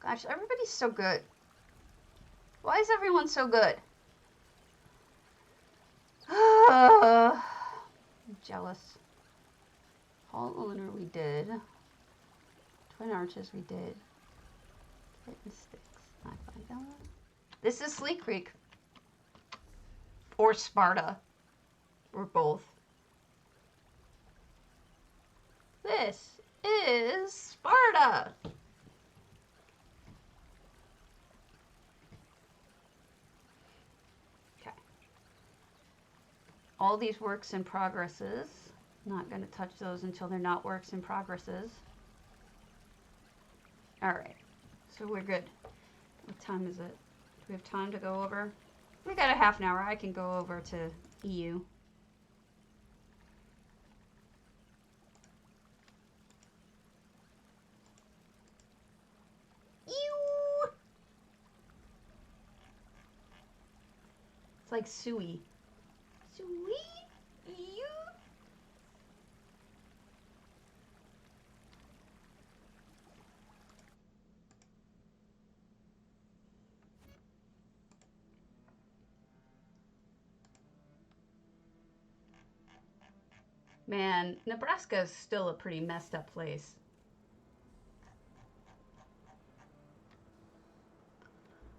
Gosh, everybody's so good. Why is everyone so good? I'm jealous. Hall Owner we did. Twin Arches we did. Kitten Sticks. Not fine. This is Sleek Creek. Or Sparta. Or both. This is Sparta. Okay. All these works in progresses. Not going to touch those until they're not works in progresses. Alright. So we're good. What time is it? Do we have time to go over? We got a half an hour. I can go over to EU. It's like suey. Suey? You? Man, Nebraska is still a pretty messed up place.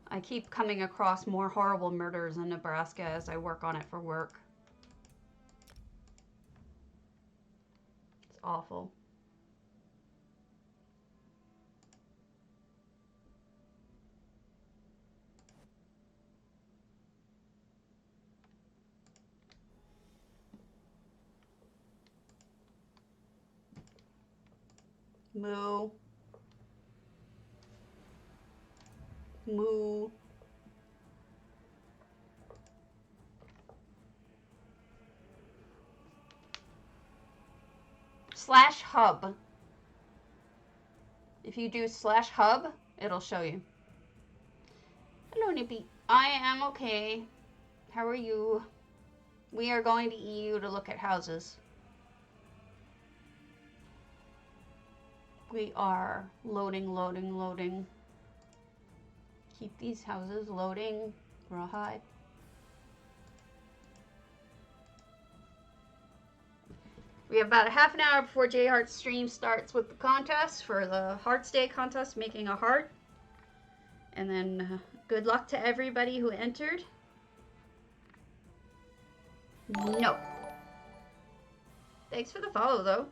I keep coming across more horrible murders in Nebraska as I work on it for work. It's awful. Moo. Moo. /hub. If you do /hub, it'll show you. Hello, Nippy. I am okay. How are you? We are going to EU to look at houses. We are loading. Keep these houses loading. Rawhide. We have about a half an hour before J Heart's stream starts with the contest for the Hearts Day contest, making a heart. And then good luck to everybody who entered. No. Thanks for the follow, though.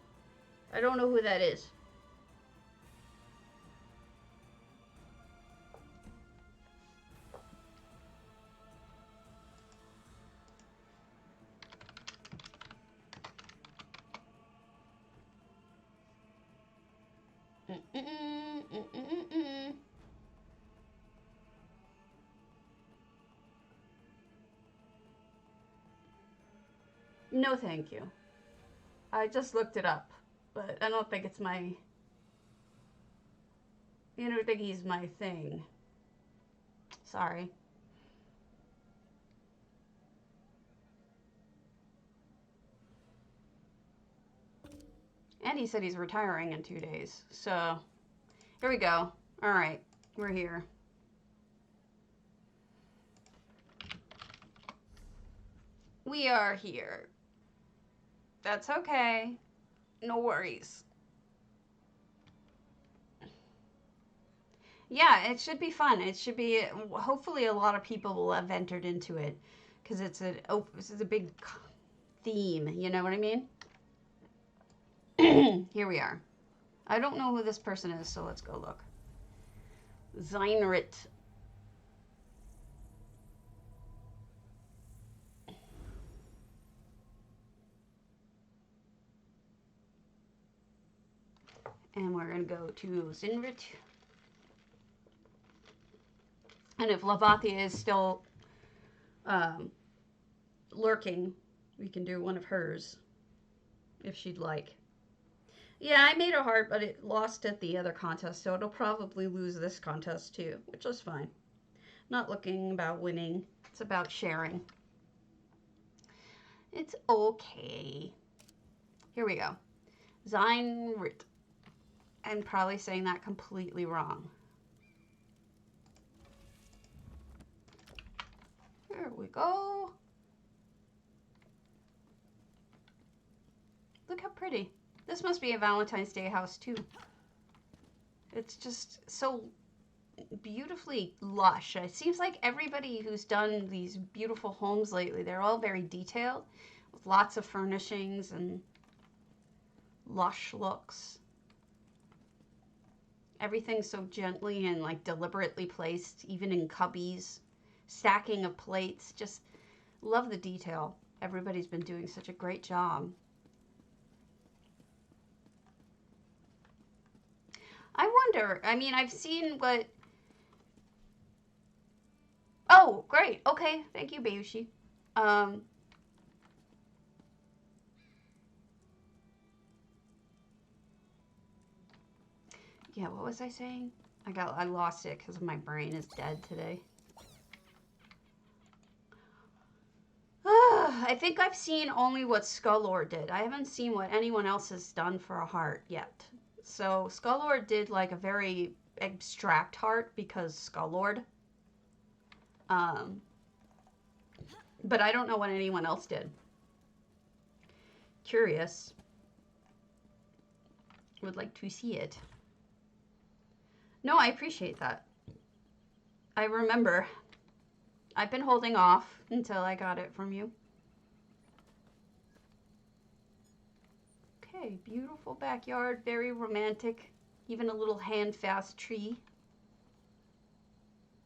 I don't know who that is. No, thank you. I just looked it up, but I don't think it's my... I don't think he's my thing. Sorry. And he said he's retiring in 2 days. So, here we go. All right, we're here. We are here. That's okay. No worries. Yeah, it should be fun. It should be, hopefully a lot of people will have entered into it, because this is a big theme, you know what I mean? Here we are. I don't know who this person is, so let's go look. Zeinrit. And we're going to go to Zinrit. And if Lavathia is still lurking, we can do one of hers, if she'd like. Yeah, I made a heart, but it lost at the other contest, so it'll probably lose this contest too, which is fine. Not looking about winning. It's about sharing. It's okay. Here we go. Zeinrit. I'm probably saying that completely wrong. Here we go. Look how pretty. This must be a Valentine's Day house too. It's just so beautifully lush. It seems like everybody who's done these beautiful homes lately, they're all very detailed with lots of furnishings and lush looks. Everything's so gently and like deliberately placed, even in cubbies. Stacking of plates. Just love the detail. Everybody's been doing such a great job. I wonder, I mean, I've seen what... Oh, great. Okay. Thank you, Bayushi. Yeah, what was I saying? I lost it because my brain is dead today. I think I've seen only what Skullord did. I haven't seen what anyone else has done for a heart yet. So Skullord did like a very abstract heart because Skullord. But I don't know what anyone else did. Curious. Would like to see it. No, I appreciate that. I remember. I've been holding off until I got it from you. Okay, beautiful backyard, very romantic. Even a little hand-fast tree.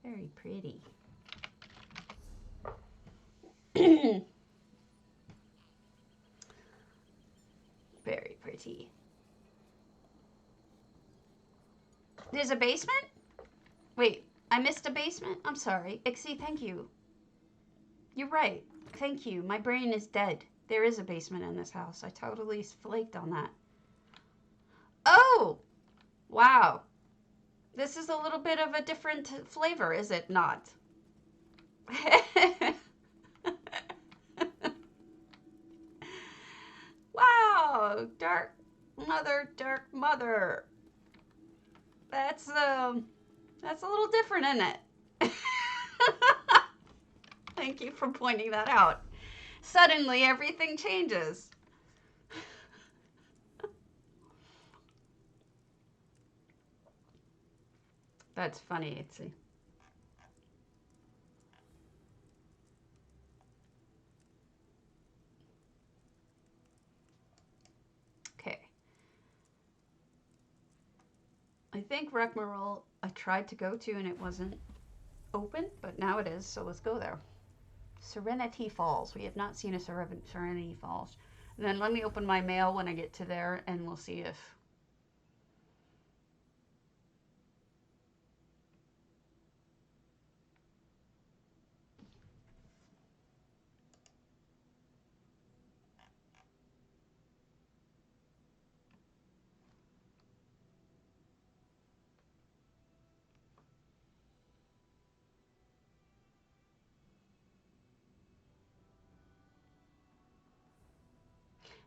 Very pretty. Very pretty. There's a basement? Wait, I missed a basement? I'm sorry. Ixie, thank you. You're right. Thank you. My brain is dead. There is a basement in this house. I totally flaked on that. Oh! Wow. This is a little bit of a different flavor, is it not? Wow! Dark mother. That's a little different, isn't it? Thank you for pointing that out. Suddenly, everything changes. That's funny, Itsy. Okay. I think Rekmarul I tried to go to and it wasn't open, but now it is, so let's go there. Serenity Falls. We have not seen a Serenity Falls. And then let me open my mail when I get to there and we'll see if...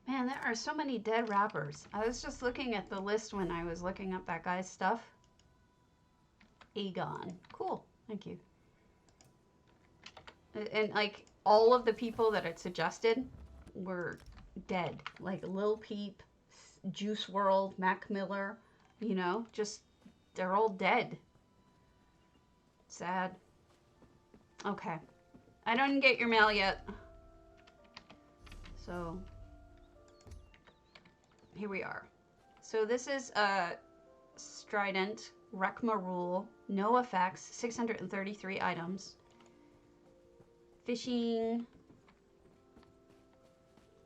Man, there are so many dead rappers. I was just looking at the list when I was looking up that guy's stuff. Aegon. Cool. Thank you. And like all of the people that it suggested were dead. Like Lil Peep, Juice WRLD, Mac Miller, you know, just they're all dead. Sad. Okay. I don't get your mail yet. So here we are. So this is Strident, Rekmarul, no effects, 633 items. Fishing,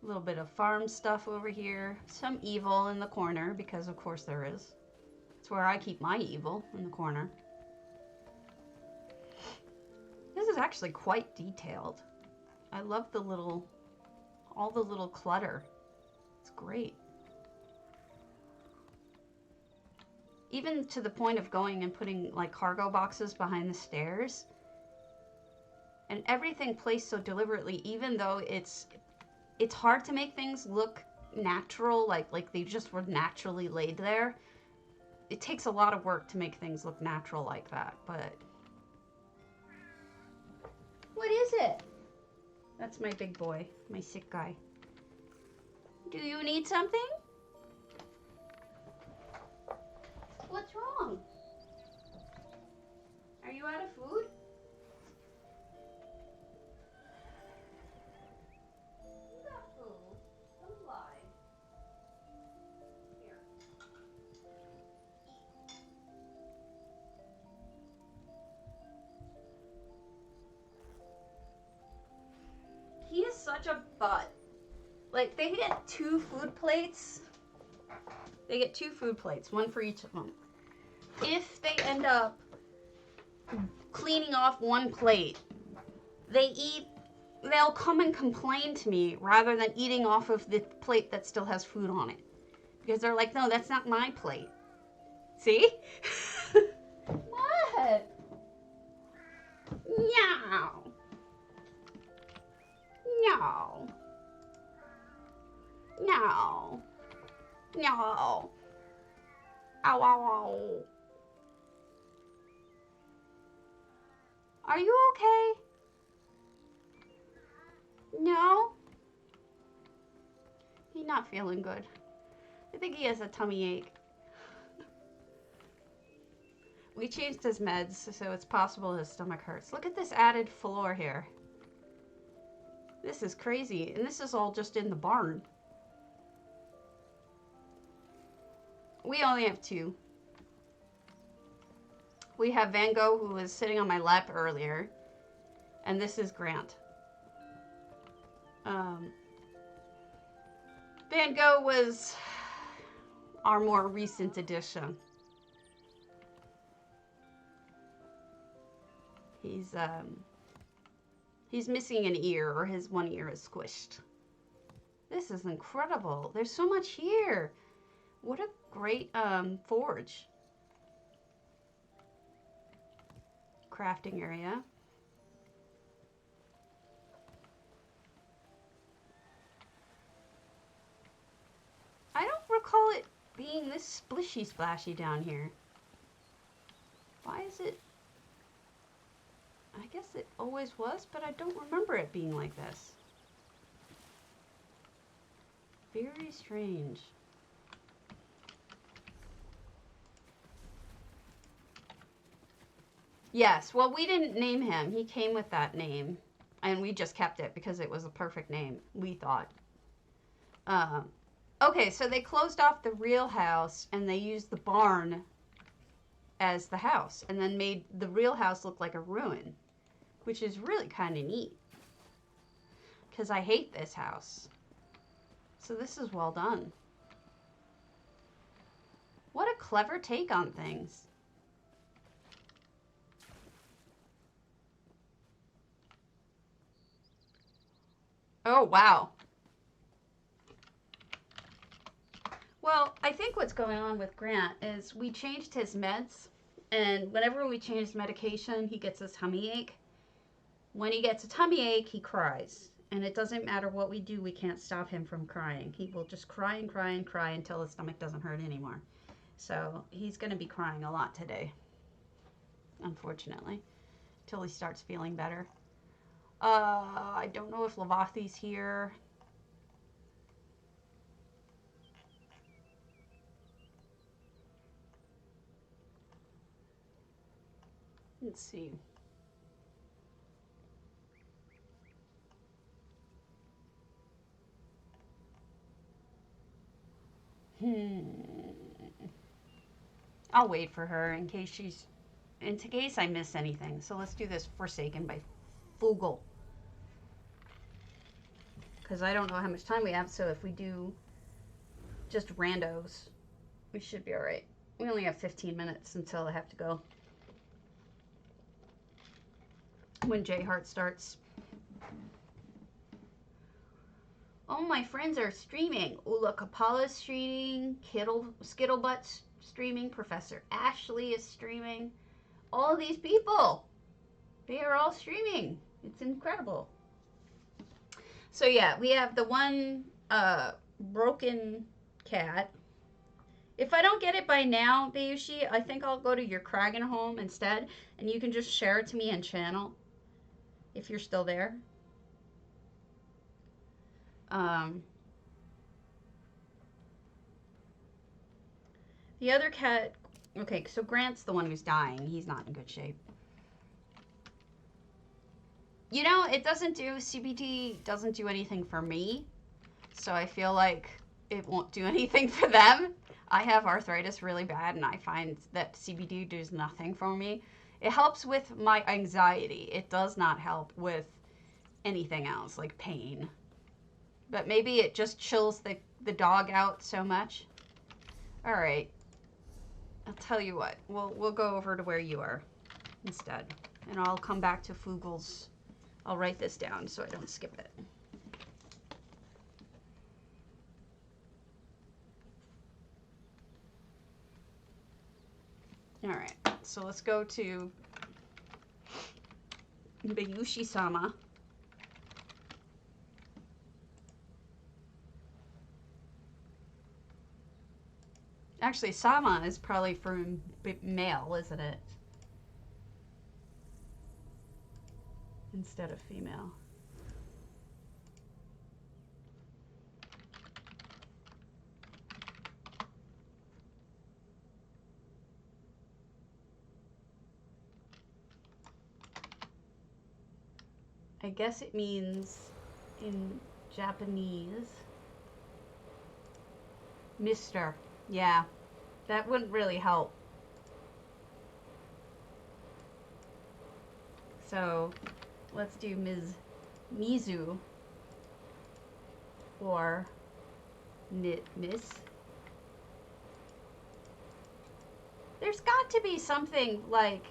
a little bit of farm stuff over here. Some evil in the corner, because of course there is. It's where I keep my evil, in the corner. This is actually quite detailed. I love the little, all the little clutter. It's great. Even to the point of going and putting like cargo boxes behind the stairs. And everything placed so deliberately, even though it's hard to make things look natural, like they just were naturally laid there. It takes a lot of work to make things look natural like that, but... What is it? That's my big boy, my sick guy. Do you need something? What's wrong? Are you out of food? You got food. Don't lie. Here. He is such a butt. Like, they get 2 food plates. They get 2 food plates, one for each of them. If they end up cleaning off one plate, they'll come and complain to me rather than eating off of the plate that still has food on it. Because they're like, no, that's not my plate. See? What? Meow. No. No. No. Ow, ow, ow. Are you okay? No? He's not feeling good. I think he has a tummy ache. We changed his meds, so it's possible his stomach hurts. Look at this added floor here. This is crazy. And this is all just in the barn. We only have 2. We have Van Gogh, who was sitting on my lap earlier. And this is Grant. Van Gogh was our more recent addition. He's missing an ear, or his one ear is squished. This is incredible. There's so much here. What a great forge. Crafting area. I don't recall it being this splishy splashy down here. Why is it? I guess it always was, but I don't remember it being like this. Very strange. Yes, well, we didn't name him. He came with that name, and we just kept it because it was a perfect name, we thought. Okay, so they closed off the real house, and they used the barn as the house, and then made the real house look like a ruin, which is really kind of neat, because I hate this house. So this is well done. What a clever take on things. Oh, wow. Well, I think what's going on with Grant is we changed his meds, and whenever we change medication, he gets a tummy ache. When he gets a tummy ache, he cries. And it doesn't matter what we do, we can't stop him from crying. He will just cry and cry and cry until his stomach doesn't hurt anymore. So he's going to be crying a lot today, unfortunately, till he starts feeling better. I don't know if Lavathi's here. Let's see. I'll wait for her in case I miss anything. So let's do this Forsaken by Fugel. Because I don't know how much time we have, so if we do just randos, we should be alright. We only have 15 minutes until I have to go. When J-Heart starts. Oh, my friends are streaming. Ula Kapala's streaming. Skittlebutt's streaming. Professor Ashley is streaming. All these people. They are all streaming. It's incredible. So yeah, we have the one broken cat. If I don't get it by now, Bayushi, I think I'll go to your Kragan home instead, and you can just share it to me in channel. If you're still there. The other cat, okay, so Grant's the one who's dying. He's not in good shape. You know, CBD doesn't do anything for me. So I feel like it won't do anything for them. I have arthritis really bad, and I find that CBD does nothing for me. It helps with my anxiety. It does not help with anything else, like pain. But maybe it just chills the dog out so much. All right. I'll tell you what. We'll go over to where you are instead. And I'll come back to Fugel's. I'll write this down so I don't skip it. All right. So let's go to Bayushi-sama. Actually, Sama is probably for male, isn't it? Instead of female. I guess it means in Japanese, Mr. Yeah, that wouldn't really help. So let's do Ms. Mizu or Miss. There's got to be something like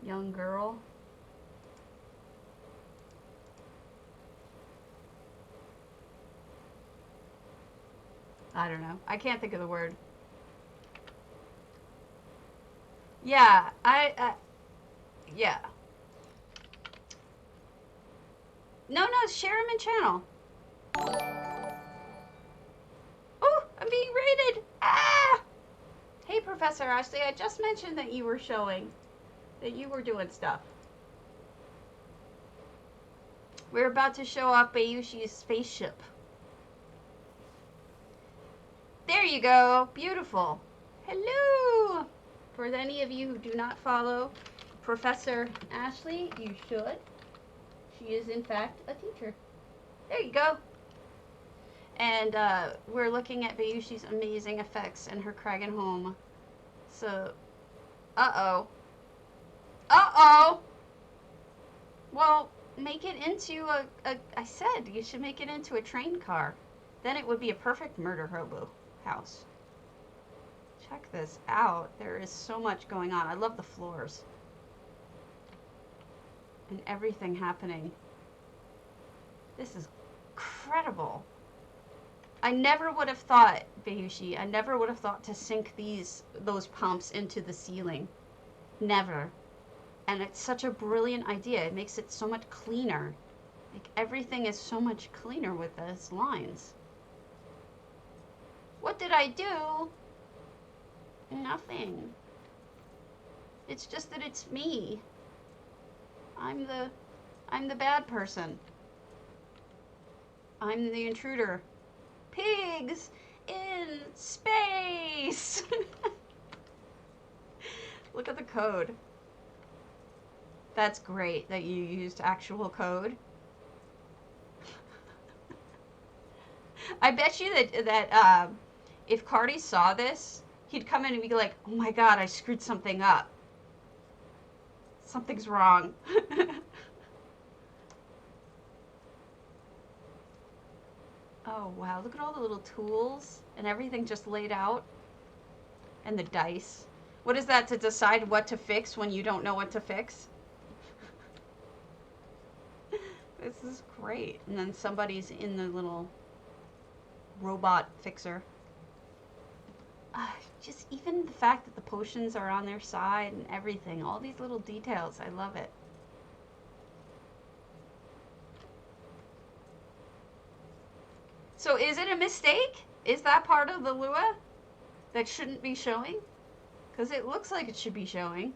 Young girl. I don't know. I can't think of the word. Yeah, yeah. No, share him in channel. Oh, I'm being raided. Ah! Hey, Professor Ashley, I just mentioned that you were showing, that you were doing stuff. We're about to show off Bayushi's spaceship. There you go. Beautiful. Hello. For any of you who do not follow Professor Ashley, you should. She is, in fact, a teacher. There you go. And we're looking at Bayushi's amazing effects in her Kragan home. So, uh-oh. Uh-oh! Well, make it into I said you should make it into a train car. Then it would be a perfect murder hobo house. Check this out. There is so much going on. I love the floors. And everything happening. This is incredible. I never would have thought, Bayushi, I never would have thought to sink those pumps into the ceiling. Never. And it's such a brilliant idea. It makes it so much cleaner. Like, everything is so much cleaner with those lines. What did I do? Nothing. It's just that it's me. I'm the bad person. I'm the intruder. Pigs in space! Look at the code. That's great that you used actual code. I bet you that if Cardi saw this, he'd come in and be like, oh my god, I screwed something up. Something's wrong. Oh wow, look at all the little tools and everything just laid out. And the dice. What is that, to decide what to fix when you don't know what to fix? This is great. And then somebody's in the little robot fixer. Just even the fact that the potions are on their side and everything. All these little details. I love it. So is it a mistake? Is that part of the Lua that shouldn't be showing? Because it looks like it should be showing.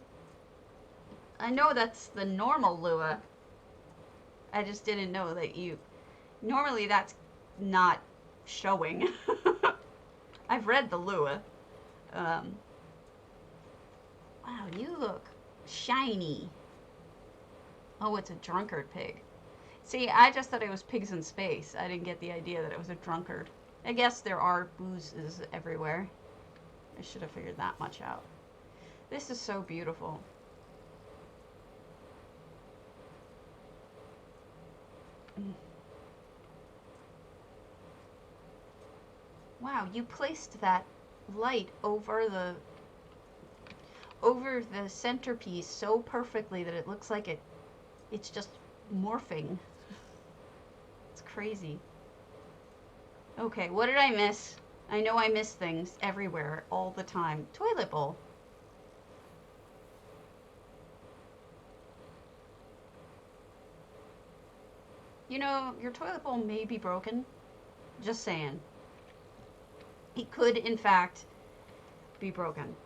I know that's the normal Lua. I just didn't know that normally that's not showing. I've read the Lua. Wow, you look shiny. Oh, it's a drunkard pig. See, I just thought it was pigs in space. I didn't get the idea that it was a drunkard. I guess there are boozes everywhere. I should have figured that much out. This is so beautiful. Wow, you placed that light over the centerpiece so perfectly that it looks like it's just morphing. It's crazy. Okay, what did I miss? I know I miss things everywhere all the time. Toilet bowl. You know, your toilet bowl may be broken. Just saying. It could, in fact, be broken.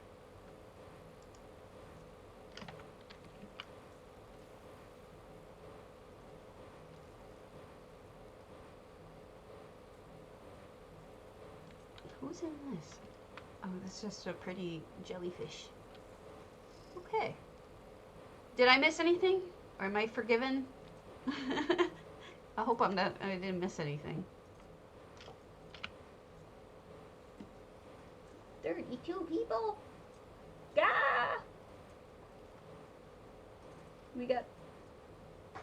Who's in this? Oh, that's just a pretty jellyfish. Okay. Did I miss anything? Or am I forgiven? I hope I didn't miss anything. 32 people? Gah! We got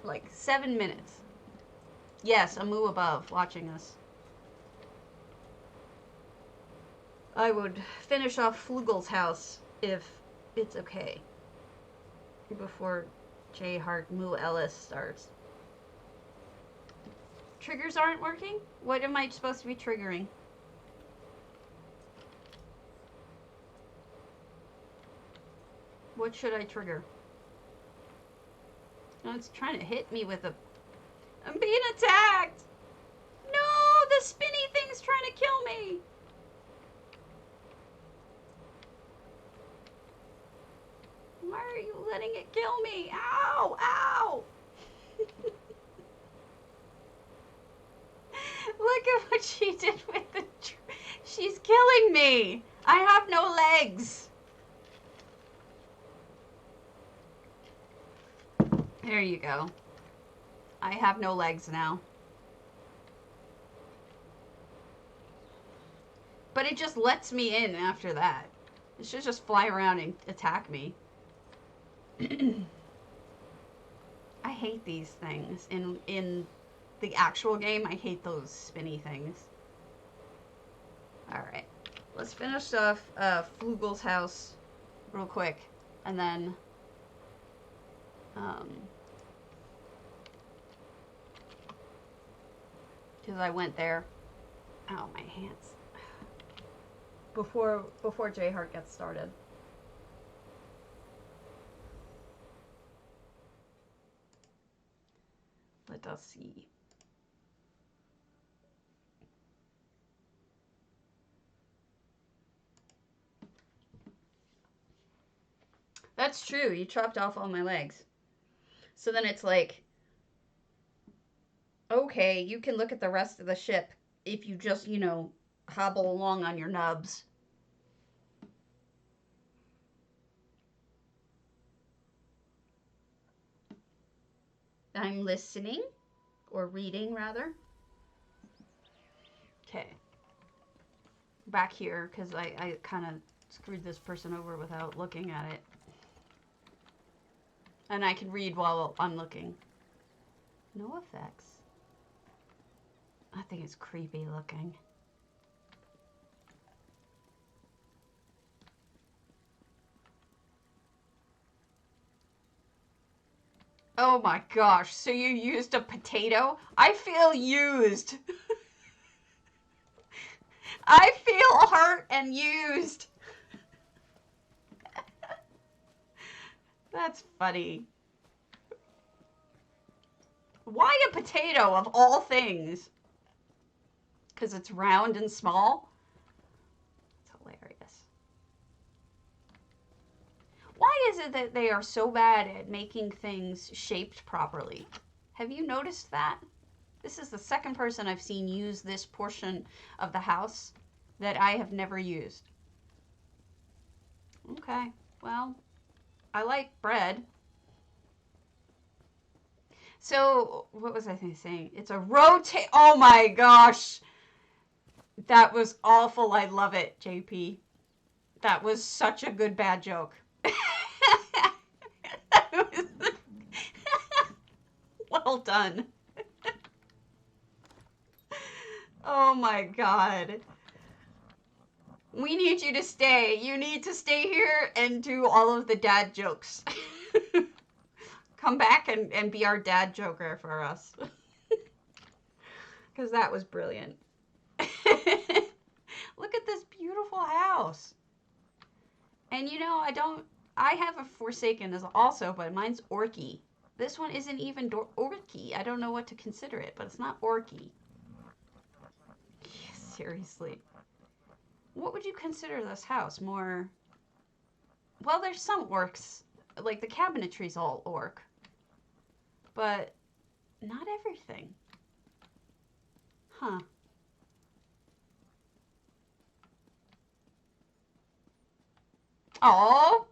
like 7 minutes. Yes, a moo above watching us. I would finish off Flugel's house if it's okay. before J Hart Moo Ellis starts. Triggers aren't working? What am I supposed to be triggering? What should I trigger? Oh, it's trying to hit me with a... I'm being attacked! No! The spinny thing's trying to kill me! Why are you letting it kill me? Ow! Ow! Look at what she did with the... She's killing me! I have no legs! There you go. I have no legs now. But it just lets me in after that. It should just fly around and attack me. I hate these things. In the actual game, I hate those spinny things. Alright. Let's finish off Flugel's house real quick. And then... because I went there. Ow, my hands. Before J Hart gets started. Let us see. That's true. You chopped off all my legs. So then it's like, okay, you can look at the rest of the ship if you just, you know, hobble along on your nubs. I'm listening, or reading rather. Okay. Back here, because I kind of screwed this person over without looking at it. And I can read while I'm looking. No effects. I think it's creepy looking. Oh my gosh, so you used a potato? I feel used. I feel hurt and used. That's funny. Why a potato of all things? Because it's round and small? It's hilarious. Why is it that they are so bad at making things shaped properly? Have you noticed that? This is the second person I've seen use this portion of the house that I have never used. Okay, well, I like bread. So, what was I saying? It's a rotate. Oh my gosh. That was awful. I love it, JP. That was such a good bad joke. Well done. Oh my god. We need you to stay. You need to stay here and do all of the dad jokes. Come back and be our dad joker for us. Because that was brilliant. Look at this beautiful house. And you know, I have a Forsaken as also, but mine's orky. This one isn't even orky. I don't know what to consider it, but it's not orky. Yeah, seriously. What would you consider this house? More... Well, there's some orcs. Like, the cabinetry's all orc. But not everything. Huh. Oh,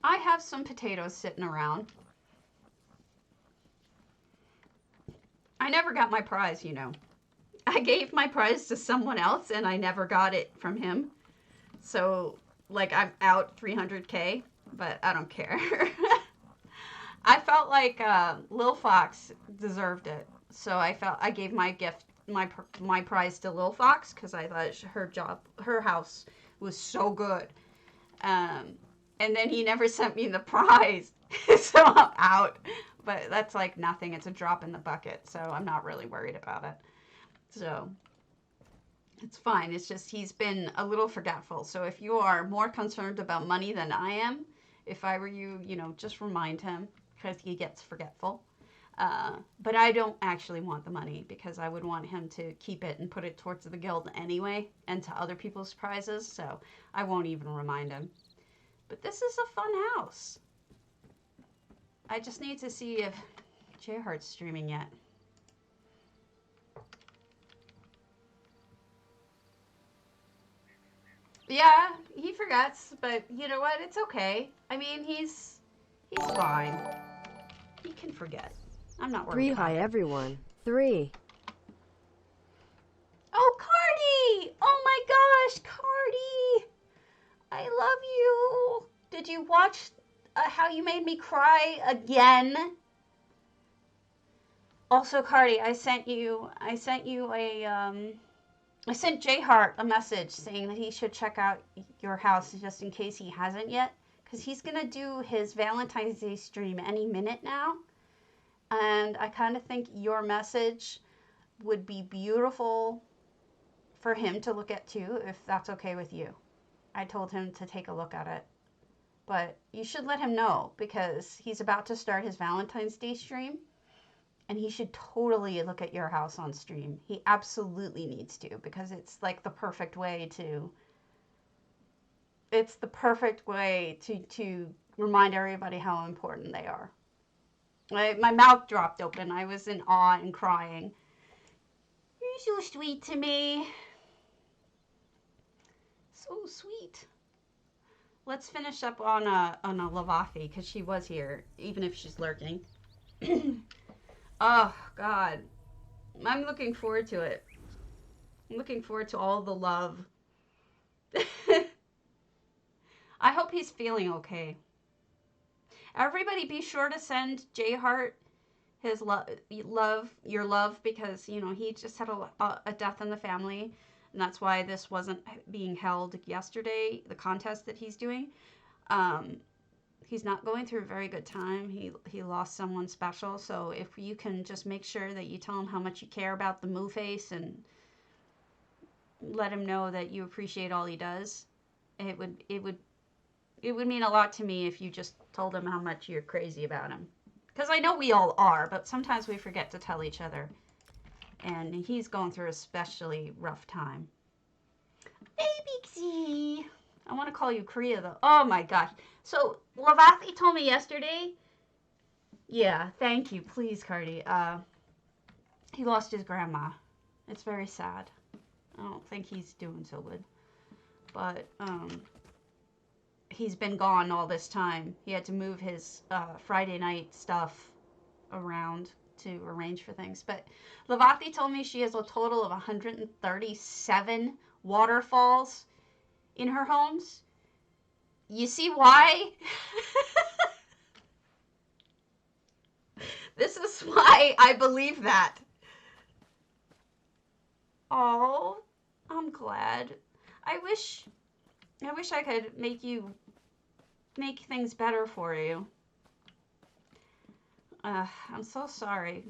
I have some potatoes sitting around. I never got my prize, you know. I gave my prize to someone else and I never got it from him. So, like, I'm out 300K, but I don't care. I felt like Lil Fox deserved it. So I gave my gift, my prize to Lil Fox because I thought her house was so good. And then he never sent me the prize. So I'm out. But that's like nothing. It's a drop in the bucket. So I'm not really worried about it. So it's fine. It's just he's been a little forgetful. So if you are more concerned about money than I am, if I were you, just remind him because he gets forgetful. But I don't actually want the money because I would want him to keep it and put it towards the guild anyway and to other people's prizes. So I won't even remind him. But this is a fun house. I just need to see if J-Heart's streaming yet. Yeah, he forgets, but you know what? It's okay. I mean, he's fine. He can forget. I'm not worried about Hi, it. everyone. 3. Oh, Cardi! Oh my gosh, Cardi! I love you. Did you watch How You Made Me Cry again? Also, Cardi, I sent you I sent J Hart a message saying that he should check out your house just in case he hasn't yet, because he's gonna do his Valentine's Day stream any minute now, and I kind of think your message would be beautiful for him to look at too, if that's okay with you. I told him to take a look at it, but you should let him know because he's about to start his Valentine's Day stream and he should totally look at your house on stream. He absolutely needs to because it's like the perfect way to remind everybody how important they are. My mouth dropped open. I was in awe and crying. You're so sweet to me. So sweet. Let's finish up on a Lavathi because she was here, even if she's lurking. Oh God, I'm looking forward to it. I'm looking forward to all the love. I hope he's feeling okay. Everybody, be sure to send J Hart his your love, because he just had a death in the family, and that's why this wasn't being held yesterday. The contest that he's doing. He's not going through a very good time. He lost someone special. So if you can just make sure that you tell him how much you care about the Moo Face and let him know that you appreciate all he does, it would mean a lot to me if you just told him how much you're crazy about him. Because I know we all are, but sometimes we forget to tell each other. And he's going through a especially rough time. Baby Z. I want to call you Kriya though. Oh my gosh. So Lavathi told me yesterday. Yeah, thank you. Please, Cardi. He lost his grandma. It's very sad. I don't think he's doing so good. But he's been gone all this time. He had to move his Friday night stuff around to arrange for things. But Lavathi told me she has a total of 137 waterfalls in her homes. You see why? This is why I believe that. Oh, I'm glad. I wish I could make things better for you. I'm so sorry.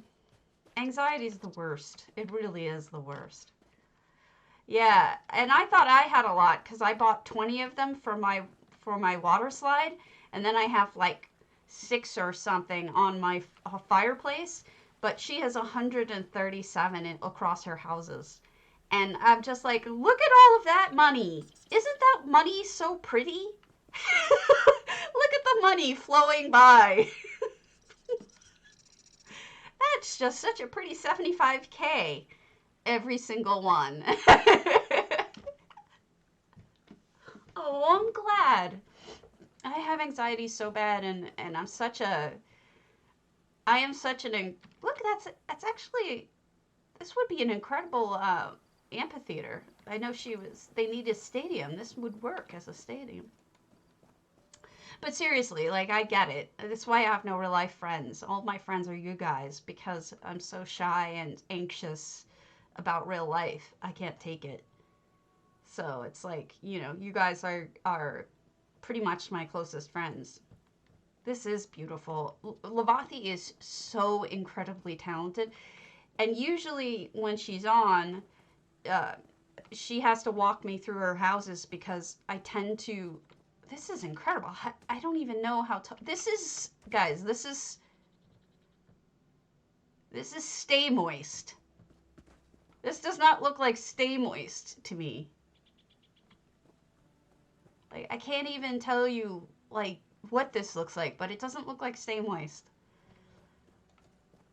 Anxiety is the worst. It really is the worst. Yeah, and I thought I had a lot because I bought 20 of them for my water slide, and then I have like 6 or something on my fireplace. But she has 137 across her houses, and I'm just like, look at all of that money. Isn't that money so pretty? Look at the money flowing by. That's just such a pretty 75K. Every single one. Oh, I'm glad. I have anxiety so bad, and I'm such a. I am such an. Look, that's actually. This would be an incredible amphitheater. I know they need a stadium. This would work as a stadium. But seriously, like, I get it. That's why I have no real life friends. All my friends are you guys because I'm so shy and anxious about real life. I can't take it. So it's like, you guys are pretty much my closest friends. This is beautiful. Lavathi is so incredibly talented. And usually when she's on, she has to walk me through her houses because I tend to... This is incredible. I don't even know how to... This is... Guys, this is Stay Moist. This does not look like Stay Moist to me. Like, I can't even tell you, like, what this looks like, but it doesn't look like Stay Moist.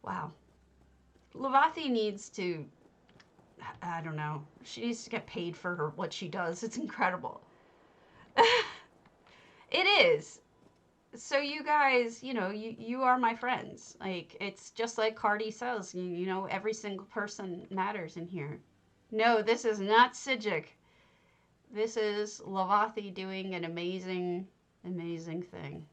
Wow. Lavathi needs to... I don't know. She needs to get paid for what she does. It's incredible. It is. So you guys, you know, you are my friends. Like, it's just like Cardi says, you know, every single person matters in here. No, this is not Psijic. This is Lavathi doing an amazing, amazing thing.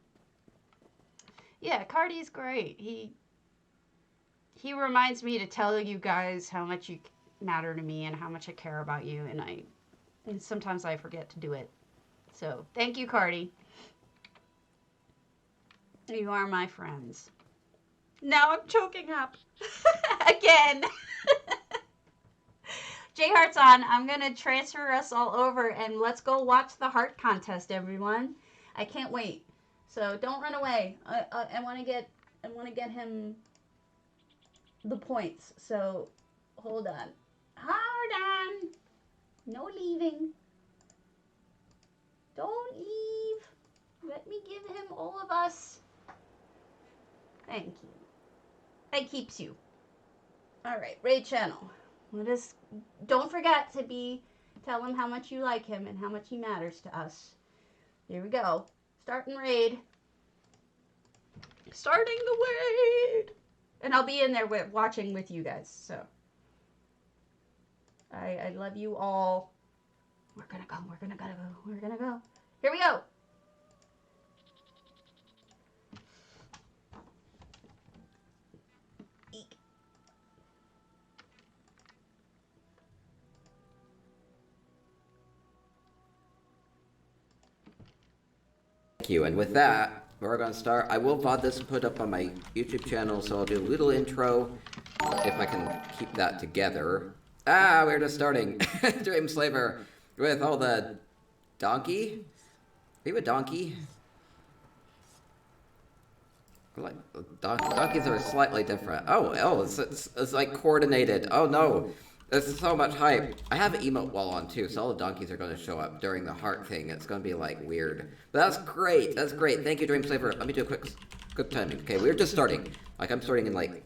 Yeah, Cardi's great. He reminds me to tell you guys how much you matter to me and how much I care about you, and sometimes I forget to do it. So, thank you, Cardi. You are my friends. Now I'm choking up. Again. J-Heart's on. I'm going to transfer us all over and let's go watch the heart contest, everyone. I can't wait. So don't run away. I want to get him the points. So hold on. Hold on. No leaving. Don't leave. Let me give him all of us. Thank you. That keeps you. Alright, raid channel. Don't forget to tell him how much you like him and how much he matters to us. Here we go. Starting raid. Starting the raid. And I'll be in there watching with you guys, so. I love you all. We're gonna go. We're gonna go. We're gonna go. Here we go. Thank you, and with that, we're going to start. I will VOD this and put up on my YouTube channel, so I'll do a little intro, if I can keep that together. We're just starting. Dreamslaver with all the donkey? Are you a donkey? Like, donkeys are slightly different. Oh, it's like coordinated. Oh no. This is so much hype. I have an emote wall on too, so all the donkeys are going to show up during the heart thing. It's going to be like weird. But that's great. That's great. Thank you, Dreamslaver. Let me do a quick timing. Okay, we're just starting. Like, I'm starting in like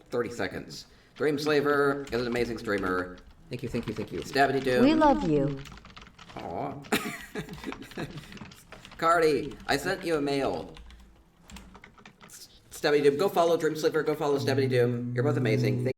30 seconds. Dreamslaver is an amazing streamer. Thank you, thank you, thank you. Stabity Doom. We love you. Aw. Cardi, I sent you a mail. Stabity Doom, go follow Dreamslaver, go follow Stabity Doom. You're both amazing. Thank